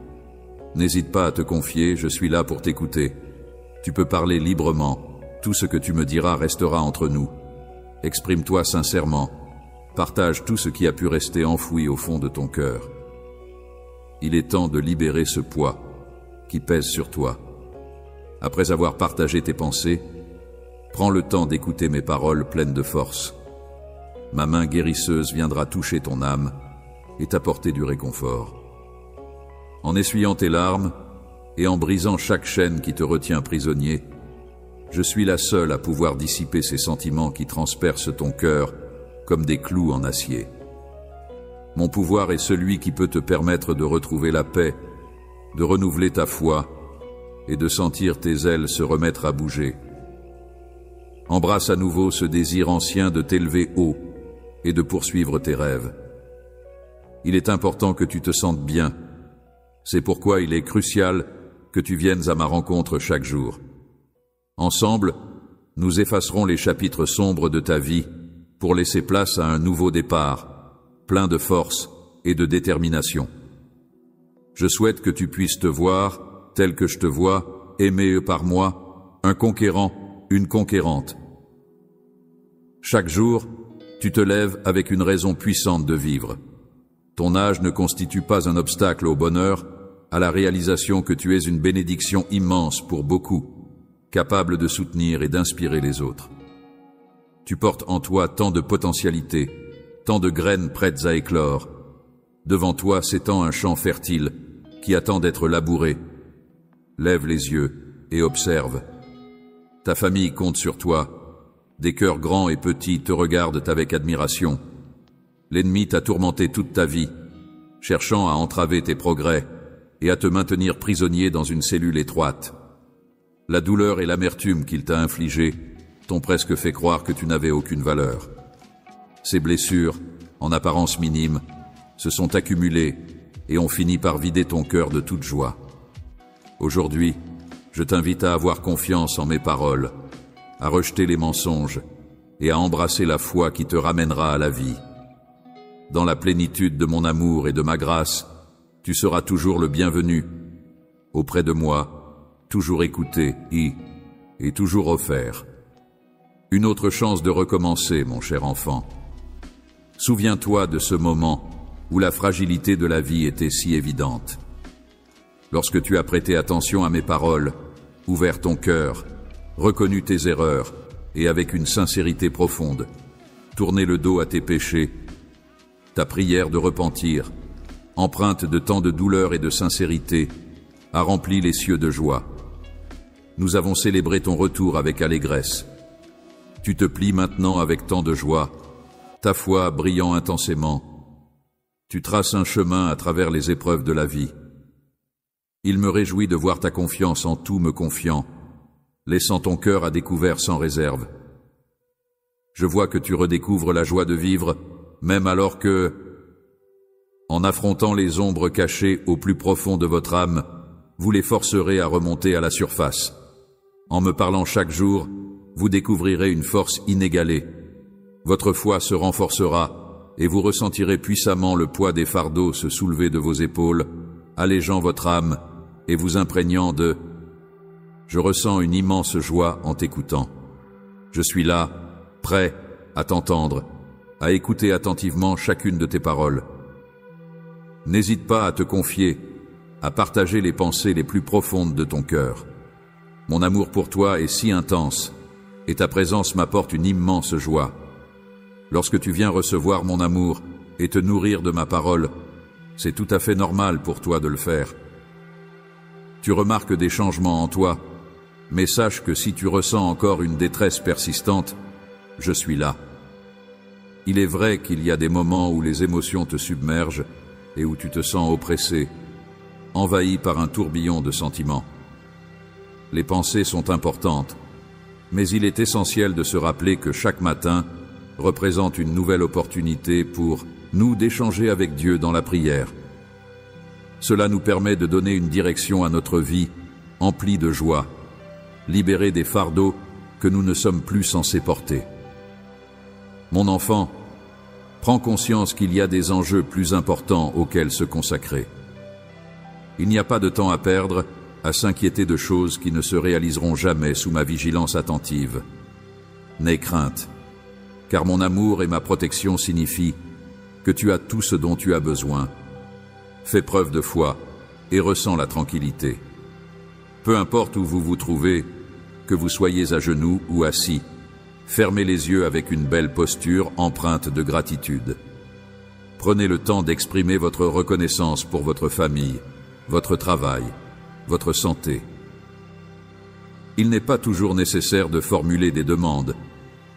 N'hésite pas à te confier, je suis là pour t'écouter. Tu peux parler librement, tout ce que tu me diras restera entre nous. Exprime-toi sincèrement, partage tout ce qui a pu rester enfoui au fond de ton cœur. Il est temps de libérer ce poids qui pèse sur toi. Après avoir partagé tes pensées, prends le temps d'écouter mes paroles pleines de force. Ma main guérisseuse viendra toucher ton âme et t'apporter du réconfort. En essuyant tes larmes et en brisant chaque chaîne qui te retient prisonnier, je suis la seule à pouvoir dissiper ces sentiments qui transpercent ton cœur comme des clous en acier. Mon pouvoir est celui qui peut te permettre de retrouver la paix, de renouveler ta foi et de sentir tes ailes se remettre à bouger. Embrasse à nouveau ce désir ancien de t'élever haut et de poursuivre tes rêves. Il est important que tu te sentes bien. C'est pourquoi il est crucial que tu viennes à ma rencontre chaque jour. Ensemble, nous effacerons les chapitres sombres de ta vie pour laisser place à un nouveau départ, plein de force et de détermination. Je souhaite que tu puisses te voir, tel que je te vois, aimé par moi, un conquérant, une conquérante. Chaque jour, tu te lèves avec une raison puissante de vivre. Ton âge ne constitue pas un obstacle au bonheur, à la réalisation que tu es une bénédiction immense pour beaucoup, capable de soutenir et d'inspirer les autres. Tu portes en toi tant de potentialités, tant de graines prêtes à éclore. Devant toi s'étend un champ fertile qui attend d'être labouré. Lève les yeux et observe. Ta famille compte sur toi. Des cœurs grands et petits te regardent avec admiration. L'ennemi t'a tourmenté toute ta vie, cherchant à entraver tes progrès et à te maintenir prisonnier dans une cellule étroite. La douleur et l'amertume qu'il t'a infligées t'ont presque fait croire que tu n'avais aucune valeur. Ces blessures, en apparence minimes, se sont accumulées et ont fini par vider ton cœur de toute joie. Aujourd'hui, je t'invite à avoir confiance en mes paroles, à rejeter les mensonges et à embrasser la foi qui te ramènera à la vie. Dans la plénitude de mon amour et de ma grâce, tu seras toujours le bienvenu. Auprès de moi, toujours écouté et toujours offert. Une autre chance de recommencer, mon cher enfant. Souviens-toi de ce moment où la fragilité de la vie était si évidente. Lorsque tu as prêté attention à mes paroles, ouvert ton cœur, reconnu tes erreurs et avec une sincérité profonde, tourné le dos à tes péchés, ta prière de repentir, empreinte de tant de douleur et de sincérité, a rempli les cieux de joie. Nous avons célébré ton retour avec allégresse. Tu te plies maintenant avec tant de joie, ta foi brillant intensément. Tu traces un chemin à travers les épreuves de la vie. Il me réjouit de voir ta confiance en tout me confiant, laissant ton cœur à découvert sans réserve. Je vois que tu redécouvres la joie de vivre, même alors que, en affrontant les ombres cachées au plus profond de votre âme, vous les forcerez à remonter à la surface. En me parlant chaque jour, vous découvrirez une force inégalée. Votre foi se renforcera et vous ressentirez puissamment le poids des fardeaux se soulever de vos épaules, allégeant votre âme et vous imprégnant de « Je ressens une immense joie en t'écoutant. Je suis là, prêt à t'entendre, à écouter attentivement chacune de tes paroles. N'hésite pas à te confier, à partager les pensées les plus profondes de ton cœur. Mon amour pour toi est si intense et ta présence m'apporte une immense joie. Lorsque tu viens recevoir mon amour et te nourrir de ma parole, c'est tout à fait normal pour toi de le faire. Tu remarques des changements en toi, mais sache que si tu ressens encore une détresse persistante, je suis là. Il est vrai qu'il y a des moments où les émotions te submergent et où tu te sens oppressé, envahi par un tourbillon de sentiments. Les pensées sont importantes, mais il est essentiel de se rappeler que chaque matin représente une nouvelle opportunité pour nous d'échanger avec Dieu dans la prière. Cela nous permet de donner une direction à notre vie emplie de joie, libérée des fardeaux que nous ne sommes plus censés porter. Mon enfant, prends conscience qu'il y a des enjeux plus importants auxquels se consacrer. Il n'y a pas de temps à perdre à s'inquiéter de choses qui ne se réaliseront jamais sous ma vigilance attentive. N'aie crainte, car mon amour et ma protection signifient que tu as tout ce dont tu as besoin. Fais preuve de foi et ressens la tranquillité. Peu importe où vous vous trouvez, que vous soyez à genoux ou assis, fermez les yeux avec une belle posture empreinte de gratitude. Prenez le temps d'exprimer votre reconnaissance pour votre famille, votre travail, votre santé. Il n'est pas toujours nécessaire de formuler des demandes,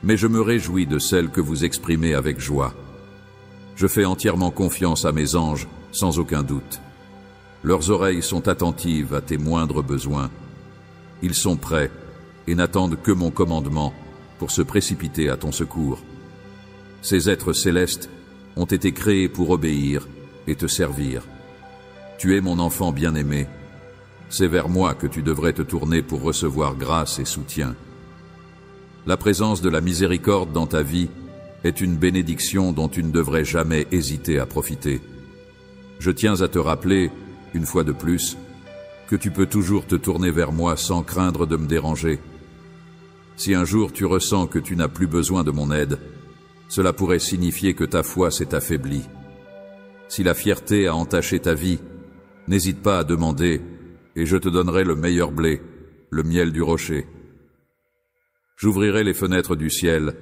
mais je me réjouis de celles que vous exprimez avec joie. Je fais entièrement confiance à mes anges, sans aucun doute. Leurs oreilles sont attentives à tes moindres besoins. Ils sont prêts et n'attendent que mon commandement pour se précipiter à ton secours. Ces êtres célestes ont été créés pour obéir et te servir. Tu es mon enfant bien-aimé. C'est vers moi que tu devrais te tourner pour recevoir grâce et soutien. La présence de la miséricorde dans ta vie est une bénédiction dont tu ne devrais jamais hésiter à profiter. Je tiens à te rappeler, une fois de plus, que tu peux toujours te tourner vers moi sans craindre de me déranger. Si un jour tu ressens que tu n'as plus besoin de mon aide, cela pourrait signifier que ta foi s'est affaiblie. Si la fierté a entaché ta vie, n'hésite pas à demander, et je te donnerai le meilleur blé, le miel du rocher. J'ouvrirai les fenêtres du ciel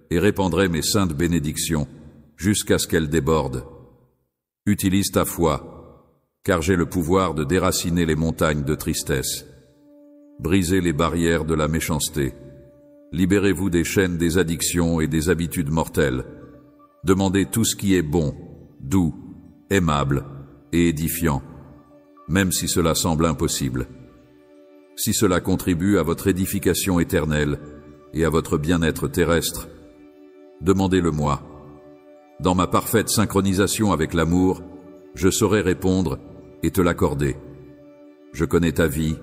et répandrai mes saintes bénédictions jusqu'à ce qu'elles débordent. Utilise ta foi, car j'ai le pouvoir de déraciner les montagnes de tristesse. Brisez les barrières de la méchanceté. Libérez-vous des chaînes des addictions et des habitudes mortelles. Demandez tout ce qui est bon, doux, aimable et édifiant, même si cela semble impossible. Si cela contribue à votre édification éternelle et à votre bien-être terrestre, demandez-le-moi. Dans ma parfaite synchronisation avec l'amour, je saurai répondre et te l'accorder. Je connais ta vie,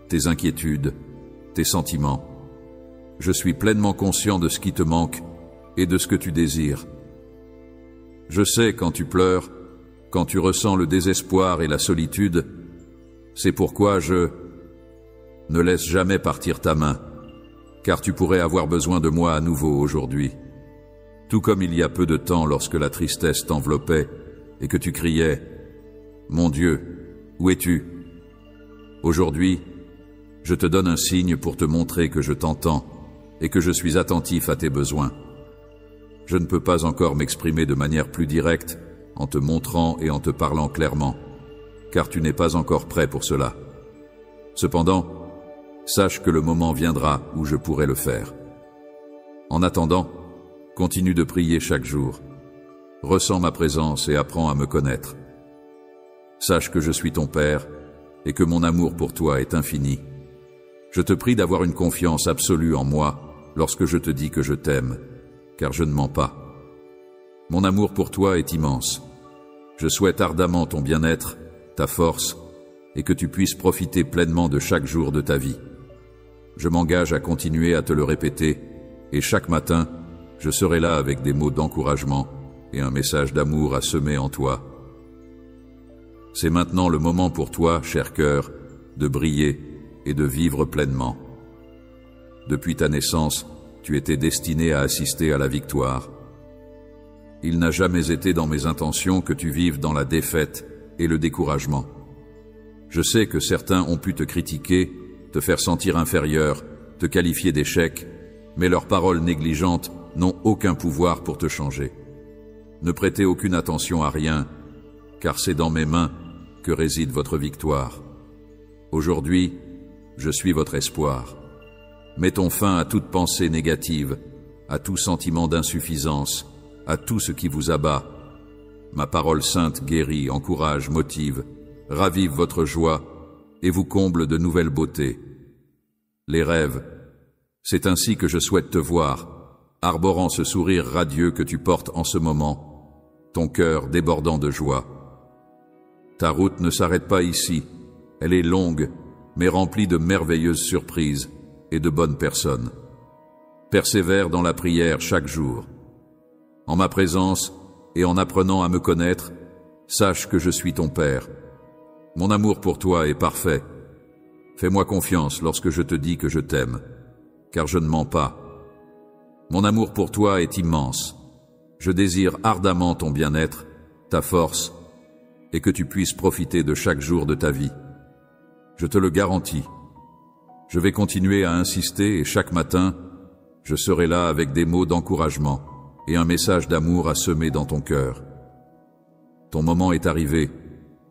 tes inquiétudes, tes sentiments. Je suis pleinement conscient de ce qui te manque et de ce que tu désires. Je sais quand tu pleures, quand tu ressens le désespoir et la solitude. C'est pourquoi je ne laisse jamais partir ta main, car tu pourrais avoir besoin de moi à nouveau aujourd'hui. Tout comme il y a peu de temps lorsque la tristesse t'enveloppait et que tu criais « Mon Dieu, où es-tu » Aujourd'hui, je te donne un signe pour te montrer que je t'entends et que je suis attentif à tes besoins. Je ne peux pas encore m'exprimer de manière plus directe en te montrant et en te parlant clairement, car tu n'es pas encore prêt pour cela. Cependant, sache que le moment viendra où je pourrai le faire. En attendant, continue de prier chaque jour. Ressens ma présence et apprends à me connaître. Sache que je suis ton Père et que mon amour pour toi est infini. Je te prie d'avoir une confiance absolue en moi lorsque je te dis que je t'aime, car je ne mens pas. Mon amour pour toi est immense. Je souhaite ardemment ton bien-être, ta force, et que tu puisses profiter pleinement de chaque jour de ta vie. Je m'engage à continuer à te le répéter, et chaque matin, je serai là avec des mots d'encouragement et un message d'amour à semer en toi. C'est maintenant le moment pour toi, cher cœur, de briller et de vivre pleinement. Depuis ta naissance, tu étais destiné à assister à la victoire. Il n'a jamais été dans mes intentions que tu vives dans la défaite et le découragement. Je sais que certains ont pu te critiquer, te faire sentir inférieur, te qualifier d'échec, mais leurs paroles négligentes n'ont aucun pouvoir pour te changer. Ne prêtez aucune attention à rien, car c'est dans mes mains que réside votre victoire. Aujourd'hui, je suis votre espoir. Mettons fin à toute pensée négative, à tout sentiment d'insuffisance, à tout ce qui vous abat. Ma parole sainte guérit, encourage, motive, ravive votre joie et vous comble de nouvelles beautés. Les rêves, c'est ainsi que je souhaite te voir, arborant ce sourire radieux que tu portes en ce moment, ton cœur débordant de joie. Ta route ne s'arrête pas ici, elle est longue, mais remplie de merveilleuses surprises et de bonnes personnes. Persévère dans la prière chaque jour. En ma présence et en apprenant à me connaître, sache que je suis ton Père. Mon amour pour toi est parfait. Fais-moi confiance lorsque je te dis que je t'aime, car je ne mens pas. Mon amour pour toi est immense. Je désire ardemment ton bien-être, ta force, et que tu puisses profiter de chaque jour de ta vie. Je te le garantis. Je vais continuer à insister et chaque matin, je serai là avec des mots d'encouragement et un message d'amour à semer dans ton cœur. Ton moment est arrivé.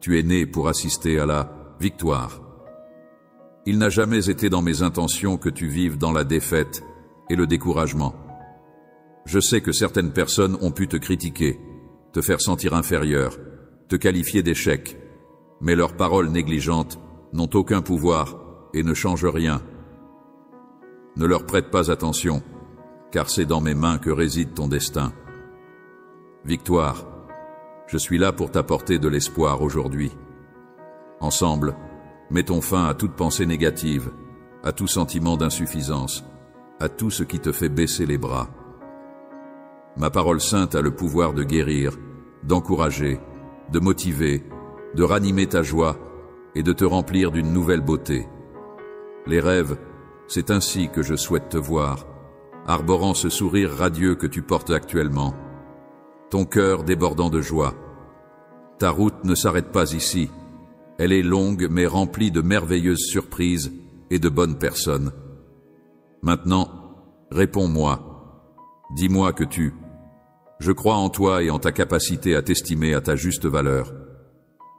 Tu es né pour assister à la victoire. Il n'a jamais été dans mes intentions que tu vives dans la défaite et le découragement. Je sais que certaines personnes ont pu te critiquer, te faire sentir inférieur, te qualifier d'échec, mais leurs paroles négligentes n'ont aucun pouvoir et ne changent rien. Ne leur prête pas attention, car c'est dans mes mains que réside ton destin. Victoire, je suis là pour t'apporter de l'espoir aujourd'hui. Ensemble, mettons fin à toute pensée négative, à tout sentiment d'insuffisance, à tout ce qui te fait baisser les bras. Ma parole sainte a le pouvoir de guérir, d'encourager, de motiver, de ranimer ta joie et de te remplir d'une nouvelle beauté. Les rêves, c'est ainsi que je souhaite te voir, arborant ce sourire radieux que tu portes actuellement, ton cœur débordant de joie. Ta route ne s'arrête pas ici. Elle est longue mais remplie de merveilleuses surprises et de bonnes personnes. Maintenant, réponds-moi. Dis-moi que je crois en toi et en ta capacité à t'estimer à ta juste valeur.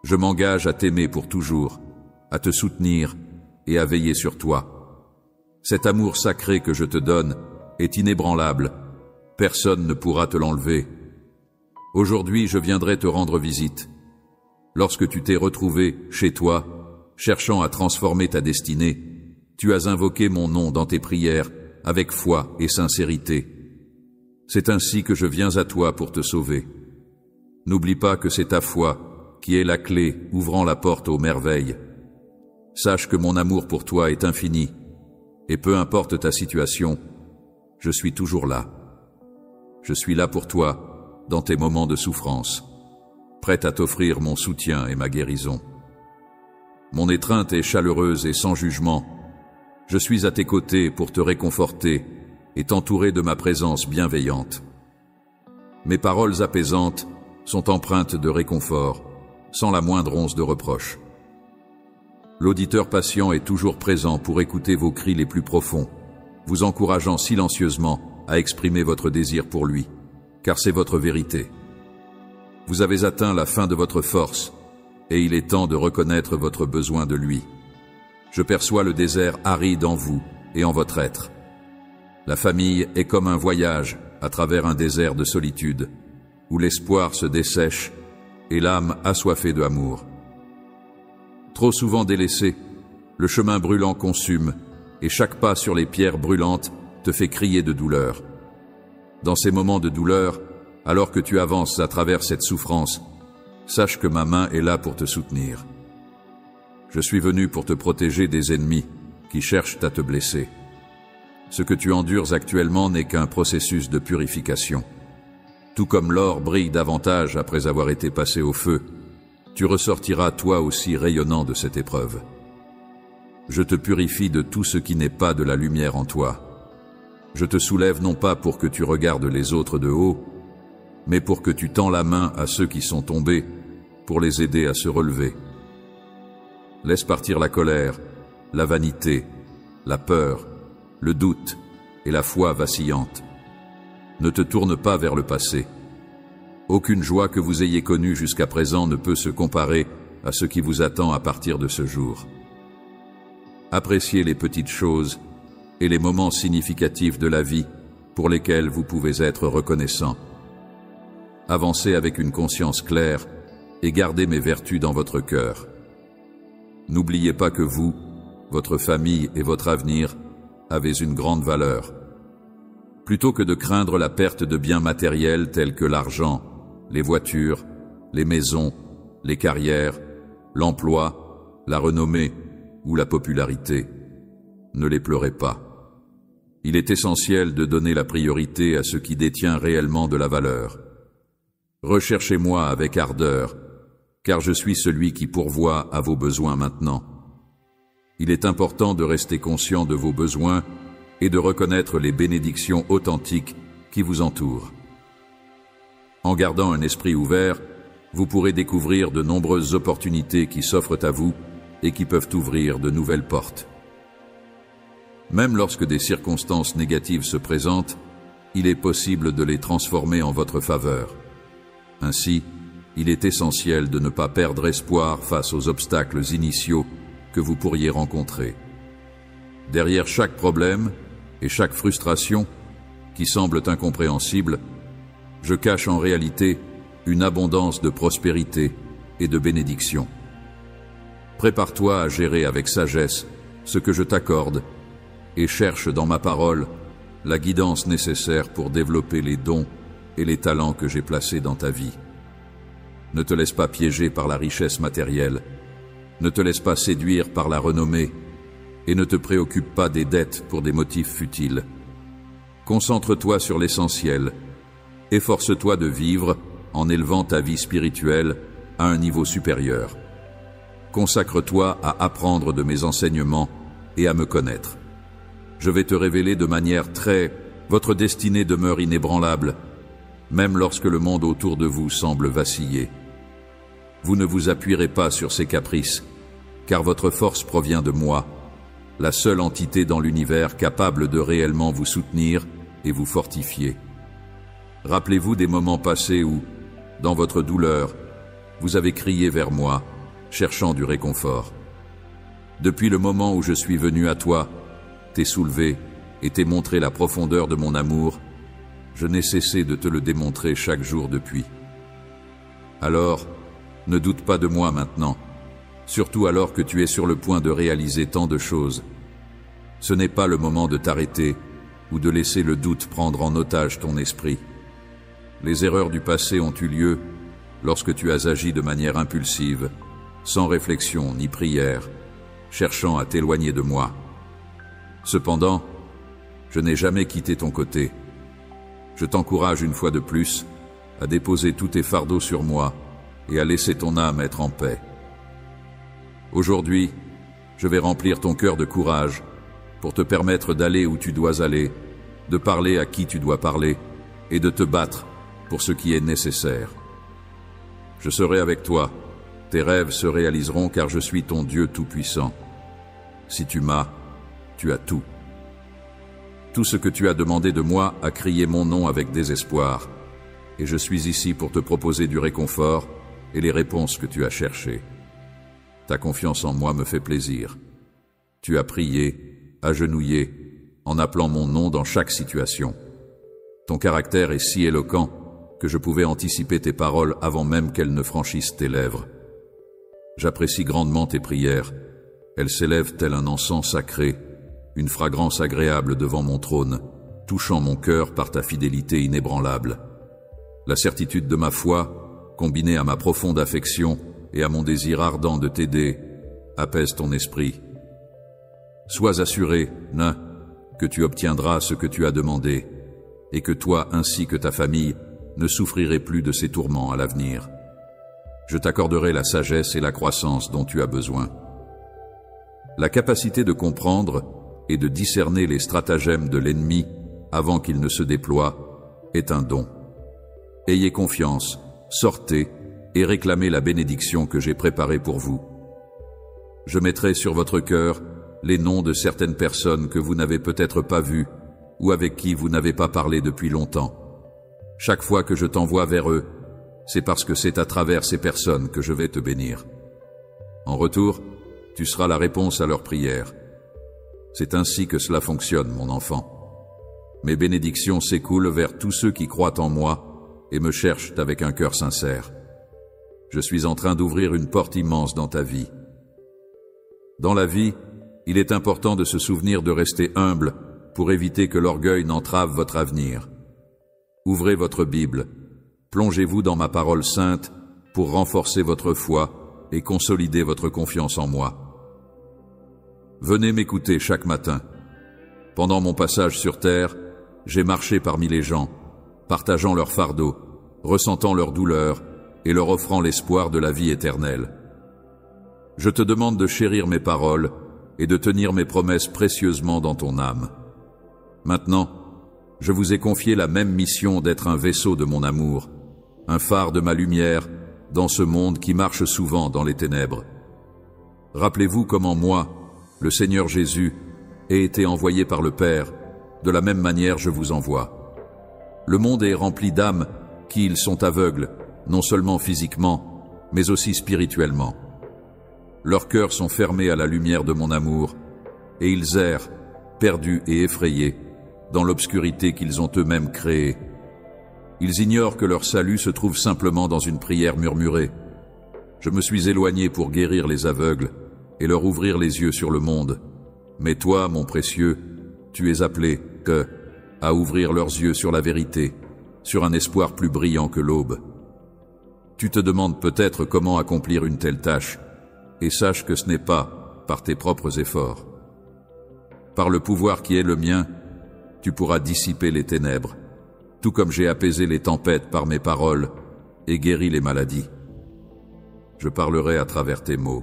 Je m'engage à t'aimer pour toujours, à te soutenir et à veiller sur toi. Cet amour sacré que je te donne est inébranlable. Personne ne pourra te l'enlever. Aujourd'hui, je viendrai te rendre visite. Lorsque tu t'es retrouvé chez toi, cherchant à transformer ta destinée, tu as invoqué mon nom dans tes prières avec foi et sincérité. C'est ainsi que je viens à toi pour te sauver. N'oublie pas que c'est ta foi qui est la clé ouvrant la porte aux merveilles. Sache que mon amour pour toi est infini, et peu importe ta situation, je suis toujours là. Je suis là pour toi dans tes moments de souffrance, prêt à t'offrir mon soutien et ma guérison. Mon étreinte est chaleureuse et sans jugement. Je suis à tes côtés pour te réconforter et t'entourer de ma présence bienveillante. Mes paroles apaisantes sont empreintes de réconfort, sans la moindre once de reproche. L'auditeur patient est toujours présent pour écouter vos cris les plus profonds, vous encourageant silencieusement à exprimer votre désir pour lui, car c'est votre vérité. Vous avez atteint la fin de votre force, et il est temps de reconnaître votre besoin de lui. Je perçois le désert aride en vous et en votre être. La famille est comme un voyage à travers un désert de solitude, où l'espoir se dessèche et l'âme assoiffée d'amour. Trop souvent délaissé, le chemin brûlant consume, et chaque pas sur les pierres brûlantes te fait crier de douleur. Dans ces moments de douleur, alors que tu avances à travers cette souffrance, sache que ma main est là pour te soutenir. Je suis venu pour te protéger des ennemis qui cherchent à te blesser. Ce que tu endures actuellement n'est qu'un processus de purification. Tout comme l'or brille davantage après avoir été passé au feu, tu ressortiras toi aussi rayonnant de cette épreuve. Je te purifie de tout ce qui n'est pas de la lumière en toi. Je te soulève non pas pour que tu regardes les autres de haut, mais pour que tu tends la main à ceux qui sont tombés, pour les aider à se relever. Laisse partir la colère, la vanité, la peur, le doute et la foi vacillante. Ne te tourne pas vers le passé. Aucune joie que vous ayez connue jusqu'à présent ne peut se comparer à ce qui vous attend à partir de ce jour. appréciez les petites choses et les moments significatifs de la vie pour lesquels vous pouvez être reconnaissant. Avancez avec une conscience claire et gardez mes vertus dans votre cœur. N'oubliez pas que vous, votre famille et votre avenir avez une grande valeur. Plutôt que de craindre la perte de biens matériels tels que l'argent, les voitures, les maisons, les carrières, l'emploi, la renommée ou la popularité, ne les pleurez pas. Il est essentiel de donner la priorité à ce qui détient réellement de la valeur. Recherchez-moi avec ardeur, car je suis celui qui pourvoit à vos besoins maintenant. Il est important de rester conscient de vos besoins et de reconnaître les bénédictions authentiques qui vous entourent. En gardant un esprit ouvert, vous pourrez découvrir de nombreuses opportunités qui s'offrent à vous et qui peuvent ouvrir de nouvelles portes. Même lorsque des circonstances négatives se présentent, il est possible de les transformer en votre faveur. Ainsi, il est essentiel de ne pas perdre espoir face aux obstacles initiaux que vous pourriez rencontrer. Derrière chaque problème et chaque frustration qui semblent incompréhensibles, je cache en réalité une abondance de prospérité et de bénédiction. Prépare-toi à gérer avec sagesse ce que je t'accorde et cherche dans ma parole la guidance nécessaire pour développer les dons et les talents que j'ai placés dans ta vie. Ne te laisse pas piéger par la richesse matérielle, ne te laisse pas séduire par la renommée et ne te préoccupe pas des dettes pour des motifs futiles. Concentre-toi sur l'essentiel, efforce-toi de vivre en élevant ta vie spirituelle à un niveau supérieur. Consacre-toi à apprendre de mes enseignements et à me connaître. Je vais te révéler de manière votre destinée demeure inébranlable, même lorsque le monde autour de vous semble vaciller. Vous ne vous appuierez pas sur ces caprices, car votre force provient de moi, la seule entité dans l'univers capable de réellement vous soutenir et vous fortifier. Rappelez-vous des moments passés où, dans votre douleur, vous avez crié vers moi, cherchant du réconfort. Depuis le moment où je suis venu à toi, t'ai soulevé et t'ai montré la profondeur de mon amour, je n'ai cessé de te le démontrer chaque jour depuis. Alors, ne doute pas de moi maintenant, surtout alors que tu es sur le point de réaliser tant de choses. Ce n'est pas le moment de t'arrêter ou de laisser le doute prendre en otage ton esprit. Les erreurs du passé ont eu lieu lorsque tu as agi de manière impulsive, sans réflexion ni prière, cherchant à t'éloigner de moi. Cependant, je n'ai jamais quitté ton côté. Je t'encourage une fois de plus à déposer tous tes fardeaux sur moi et à laisser ton âme être en paix. Aujourd'hui, je vais remplir ton cœur de courage pour te permettre d'aller où tu dois aller, de parler à qui tu dois parler et de te battre pour ce qui est nécessaire. Je serai avec toi, tes rêves se réaliseront car je suis ton Dieu tout-puissant. Si tu m'as, tu as tout. Tout ce que tu as demandé de moi a crié mon nom avec désespoir, et je suis ici pour te proposer du réconfort et les réponses que tu as cherchées. Ta confiance en moi me fait plaisir. Tu as prié, agenouillé, en appelant mon nom dans chaque situation. Ton caractère est si éloquent que je pouvais anticiper tes paroles avant même qu'elles ne franchissent tes lèvres. J'apprécie grandement tes prières. Elles s'élèvent tel un encens sacré, une fragrance agréable devant mon trône, touchant mon cœur par ta fidélité inébranlable. La certitude de ma foi, combinée à ma profonde affection et à mon désir ardent de t'aider, apaise ton esprit. Sois assuré, nain, que tu obtiendras ce que tu as demandé, et que toi ainsi que ta famille ne souffrirez plus de ces tourments à l'avenir. Je t'accorderai la sagesse et la croissance dont tu as besoin. La capacité de comprendre et de discerner les stratagèmes de l'ennemi avant qu'il ne se déploie est un don. Ayez confiance, sortez et réclamez la bénédiction que j'ai préparée pour vous. Je mettrai sur votre cœur les noms de certaines personnes que vous n'avez peut-être pas vues ou avec qui vous n'avez pas parlé depuis longtemps. Chaque fois que je t'envoie vers eux, c'est parce que c'est à travers ces personnes que je vais te bénir. En retour, tu seras la réponse à leurs prières, C'est ainsi que cela fonctionne, mon enfant. Mes bénédictions s'écoulent vers tous ceux qui croient en moi et me cherchent avec un cœur sincère. Je suis en train d'ouvrir une porte immense dans ta vie. Dans la vie, il est important de se souvenir de rester humble pour éviter que l'orgueil n'entrave votre avenir. Ouvrez votre Bible, plongez-vous dans ma parole sainte pour renforcer votre foi et consolider votre confiance en moi. Venez m'écouter chaque matin. Pendant mon passage sur terre, j'ai marché parmi les gens, partageant leurs fardeaux, ressentant leurs douleurs et leur offrant l'espoir de la vie éternelle. Je te demande de chérir mes paroles et de tenir mes promesses précieusement dans ton âme. Maintenant, je vous ai confié la même mission d'être un vaisseau de mon amour, un phare de ma lumière dans ce monde qui marche souvent dans les ténèbres. Rappelez-vous comment moi, le Seigneur Jésus, ai été envoyé par le Père, de la même manière je vous envoie. Le monde est rempli d'âmes qui ils sont aveugles, non seulement physiquement, mais aussi spirituellement. Leurs cœurs sont fermés à la lumière de mon amour, et ils errent, perdus et effrayés, dans l'obscurité qu'ils ont eux-mêmes créée. Ils ignorent que leur salut se trouve simplement dans une prière murmurée. Je me suis éloigné pour guérir les aveugles et leur ouvrir les yeux sur le monde. Mais toi, mon précieux, tu es appelé à ouvrir leurs yeux sur la vérité, sur un espoir plus brillant que l'aube. Tu te demandes peut-être comment accomplir une telle tâche, et sache que ce n'est pas par tes propres efforts. Par le pouvoir qui est le mien, tu pourras dissiper les ténèbres, tout comme j'ai apaisé les tempêtes par mes paroles et guéri les maladies. Je parlerai à travers tes mots,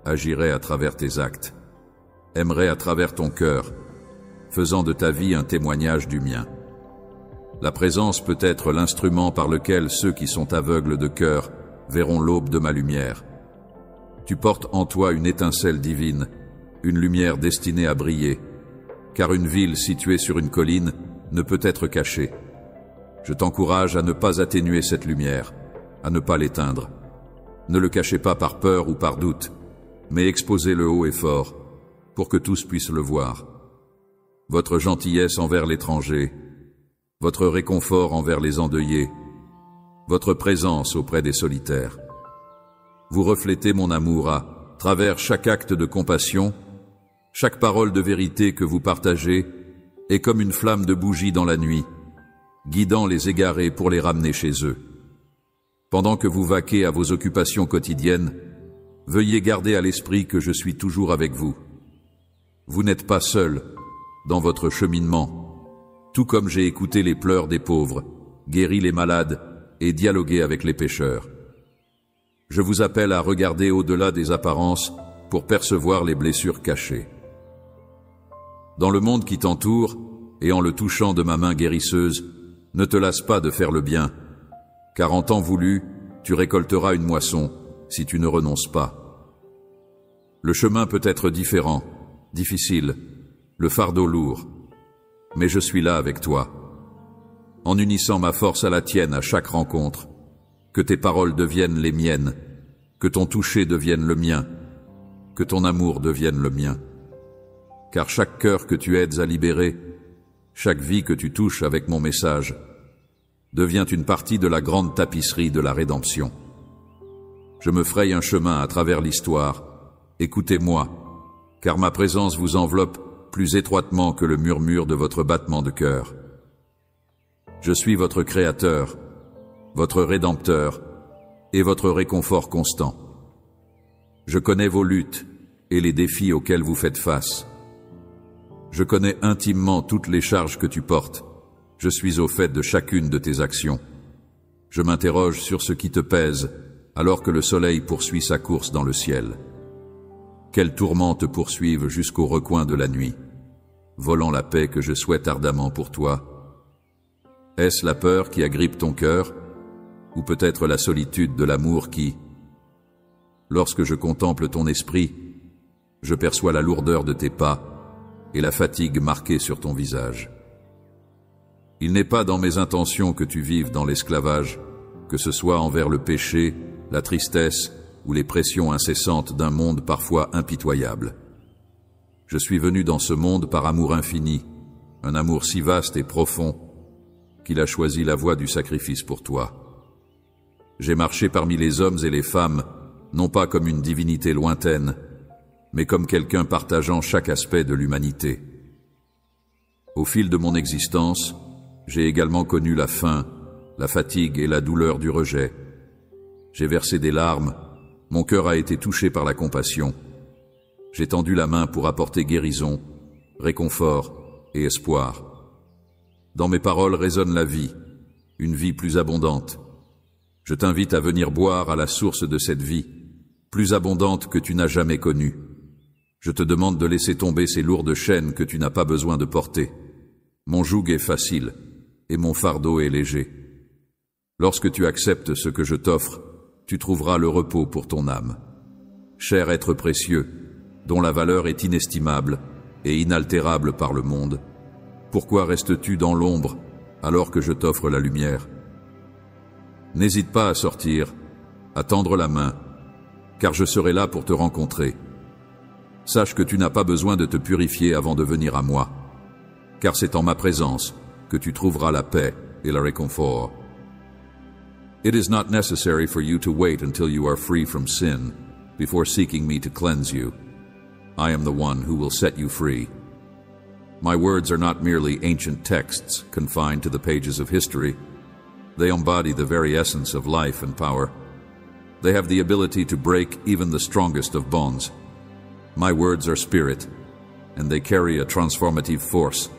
agirai à travers tes actes, aimerai à travers ton cœur, faisant de ta vie un témoignage du mien. La présence peut être l'instrument par lequel ceux qui sont aveugles de cœur verront l'aube de ma lumière. Tu portes en toi une étincelle divine, une lumière destinée à briller, car une ville située sur une colline ne peut être cachée. Je t'encourage à ne pas atténuer cette lumière, à ne pas l'éteindre. Ne le cachez pas par peur ou par doute, mais exposez-le haut et fort, pour que tous puissent le voir. Votre gentillesse envers l'étranger, votre réconfort envers les endeuillés, votre présence auprès des solitaires. Vous reflétez mon amour à travers chaque acte de compassion, chaque parole de vérité que vous partagez est comme une flamme de bougie dans la nuit, guidant les égarés pour les ramener chez eux. Pendant que vous vaquez à vos occupations quotidiennes, veuillez garder à l'esprit que je suis toujours avec vous. Vous n'êtes pas seul dans votre cheminement, tout comme j'ai écouté les pleurs des pauvres, guéri les malades et dialogué avec les pécheurs. Je vous appelle à regarder au-delà des apparences pour percevoir les blessures cachées. Dans le monde qui t'entoure, et en le touchant de ma main guérisseuse, ne te lasse pas de faire le bien, car en temps voulu, tu récolteras une moisson si tu ne renonces pas. Le chemin peut être différent, difficile, le fardeau lourd, mais je suis là avec toi. En unissant ma force à la tienne à chaque rencontre, que tes paroles deviennent les miennes, que ton toucher devienne le mien, que ton amour devienne le mien. Car chaque cœur que tu aides à libérer, chaque vie que tu touches avec mon message, devient une partie de la grande tapisserie de la rédemption. Je me fraye un chemin à travers l'histoire. Écoutez-moi, car ma présence vous enveloppe plus étroitement que le murmure de votre battement de cœur. Je suis votre Créateur, votre Rédempteur et votre réconfort constant. Je connais vos luttes et les défis auxquels vous faites face. Je connais intimement toutes les charges que tu portes. Je suis au fait de chacune de tes actions. Je m'interroge sur ce qui te pèse, alors que le soleil poursuit sa course dans le ciel. Quelles tourments te poursuivent jusqu'au recoin de la nuit, volant la paix que je souhaite ardemment pour toi? Est-ce la peur qui agrippe ton cœur, ou peut-être la solitude de l'amour qui, lorsque je contemple ton esprit, je perçois la lourdeur de tes pas et la fatigue marquée sur ton visage? Il n'est pas dans mes intentions que tu vives dans l'esclavage, que ce soit envers le péché, la tristesse ou les pressions incessantes d'un monde parfois impitoyable. Je suis venu dans ce monde par amour infini, un amour si vaste et profond qu'il a choisi la voie du sacrifice pour toi. J'ai marché parmi les hommes et les femmes, non pas comme une divinité lointaine, mais comme quelqu'un partageant chaque aspect de l'humanité. Au fil de mon existence, j'ai également connu la faim, la fatigue et la douleur du rejet. J'ai versé des larmes, mon cœur a été touché par la compassion. J'ai tendu la main pour apporter guérison, réconfort et espoir. Dans mes paroles résonne la vie, une vie plus abondante. Je t'invite à venir boire à la source de cette vie, plus abondante que tu n'as jamais connue. Je te demande de laisser tomber ces lourdes chaînes que tu n'as pas besoin de porter. Mon joug est facile et mon fardeau est léger. Lorsque tu acceptes ce que je t'offre, tu trouveras le repos pour ton âme. Cher être précieux, dont la valeur est inestimable et inaltérable par le monde, pourquoi restes-tu dans l'ombre alors que je t'offre la lumière? N'hésite pas à sortir, à tendre la main, car je serai là pour te rencontrer. Sache que tu n'as pas besoin de te purifier avant de venir à moi, car c'est en ma présence que tu trouveras la paix et le réconfort. It is not necessary for you to wait until you are free from sin before seeking me to cleanse you. I am the one who will set you free. My words are not merely ancient texts confined to the pages of history. They embody the very essence of life and power. They have the ability to break even the strongest of bonds. My words are spirit, and they carry a transformative force.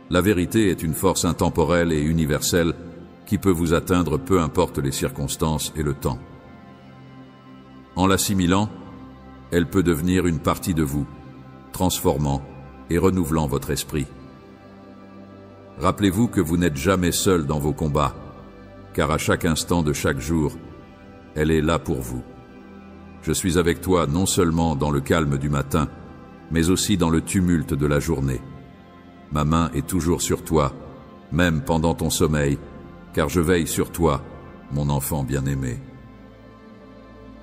La vérité est une force intemporelle et universelle qui peut vous atteindre peu importe les circonstances et le temps. En l'assimilant, elle peut devenir une partie de vous, transformant et renouvelant votre esprit. Rappelez-vous que vous n'êtes jamais seul dans vos combats, car à chaque instant de chaque jour, elle est là pour vous. Je suis avec toi non seulement dans le calme du matin, mais aussi dans le tumulte de la journée. Ma main est toujours sur toi, même pendant ton sommeil, car je veille sur toi, mon enfant bien-aimé.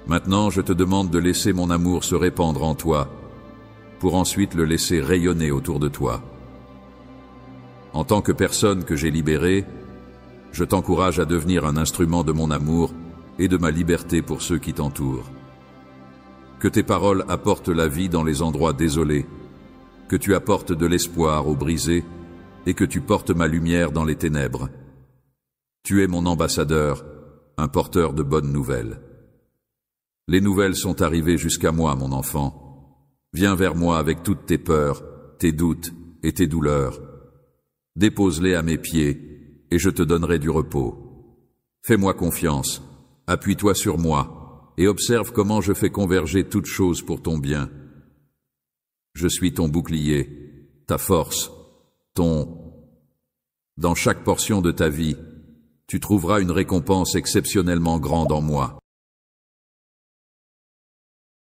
Maintenant, je te demande de laisser mon amour se répandre en toi, pour ensuite le laisser rayonner autour de toi. En tant que personne que j'ai libérée, je t'encourage à devenir un instrument de mon amour et de ma liberté pour ceux qui t'entourent. Que tes paroles apportent la vie dans les endroits désolés, que tu apportes de l'espoir aux brisés et que tu portes ma lumière dans les ténèbres. Tu es mon ambassadeur, un porteur de bonnes nouvelles. Les nouvelles sont arrivées jusqu'à moi, mon enfant. Viens vers moi avec toutes tes peurs, tes doutes et tes douleurs. Dépose-les à mes pieds et je te donnerai du repos. Fais-moi confiance, appuie-toi sur moi et observe comment je fais converger toutes choses pour ton bien. Je suis ton bouclier, ta force, Dans chaque portion de ta vie, tu trouveras une récompense exceptionnellement grande en moi.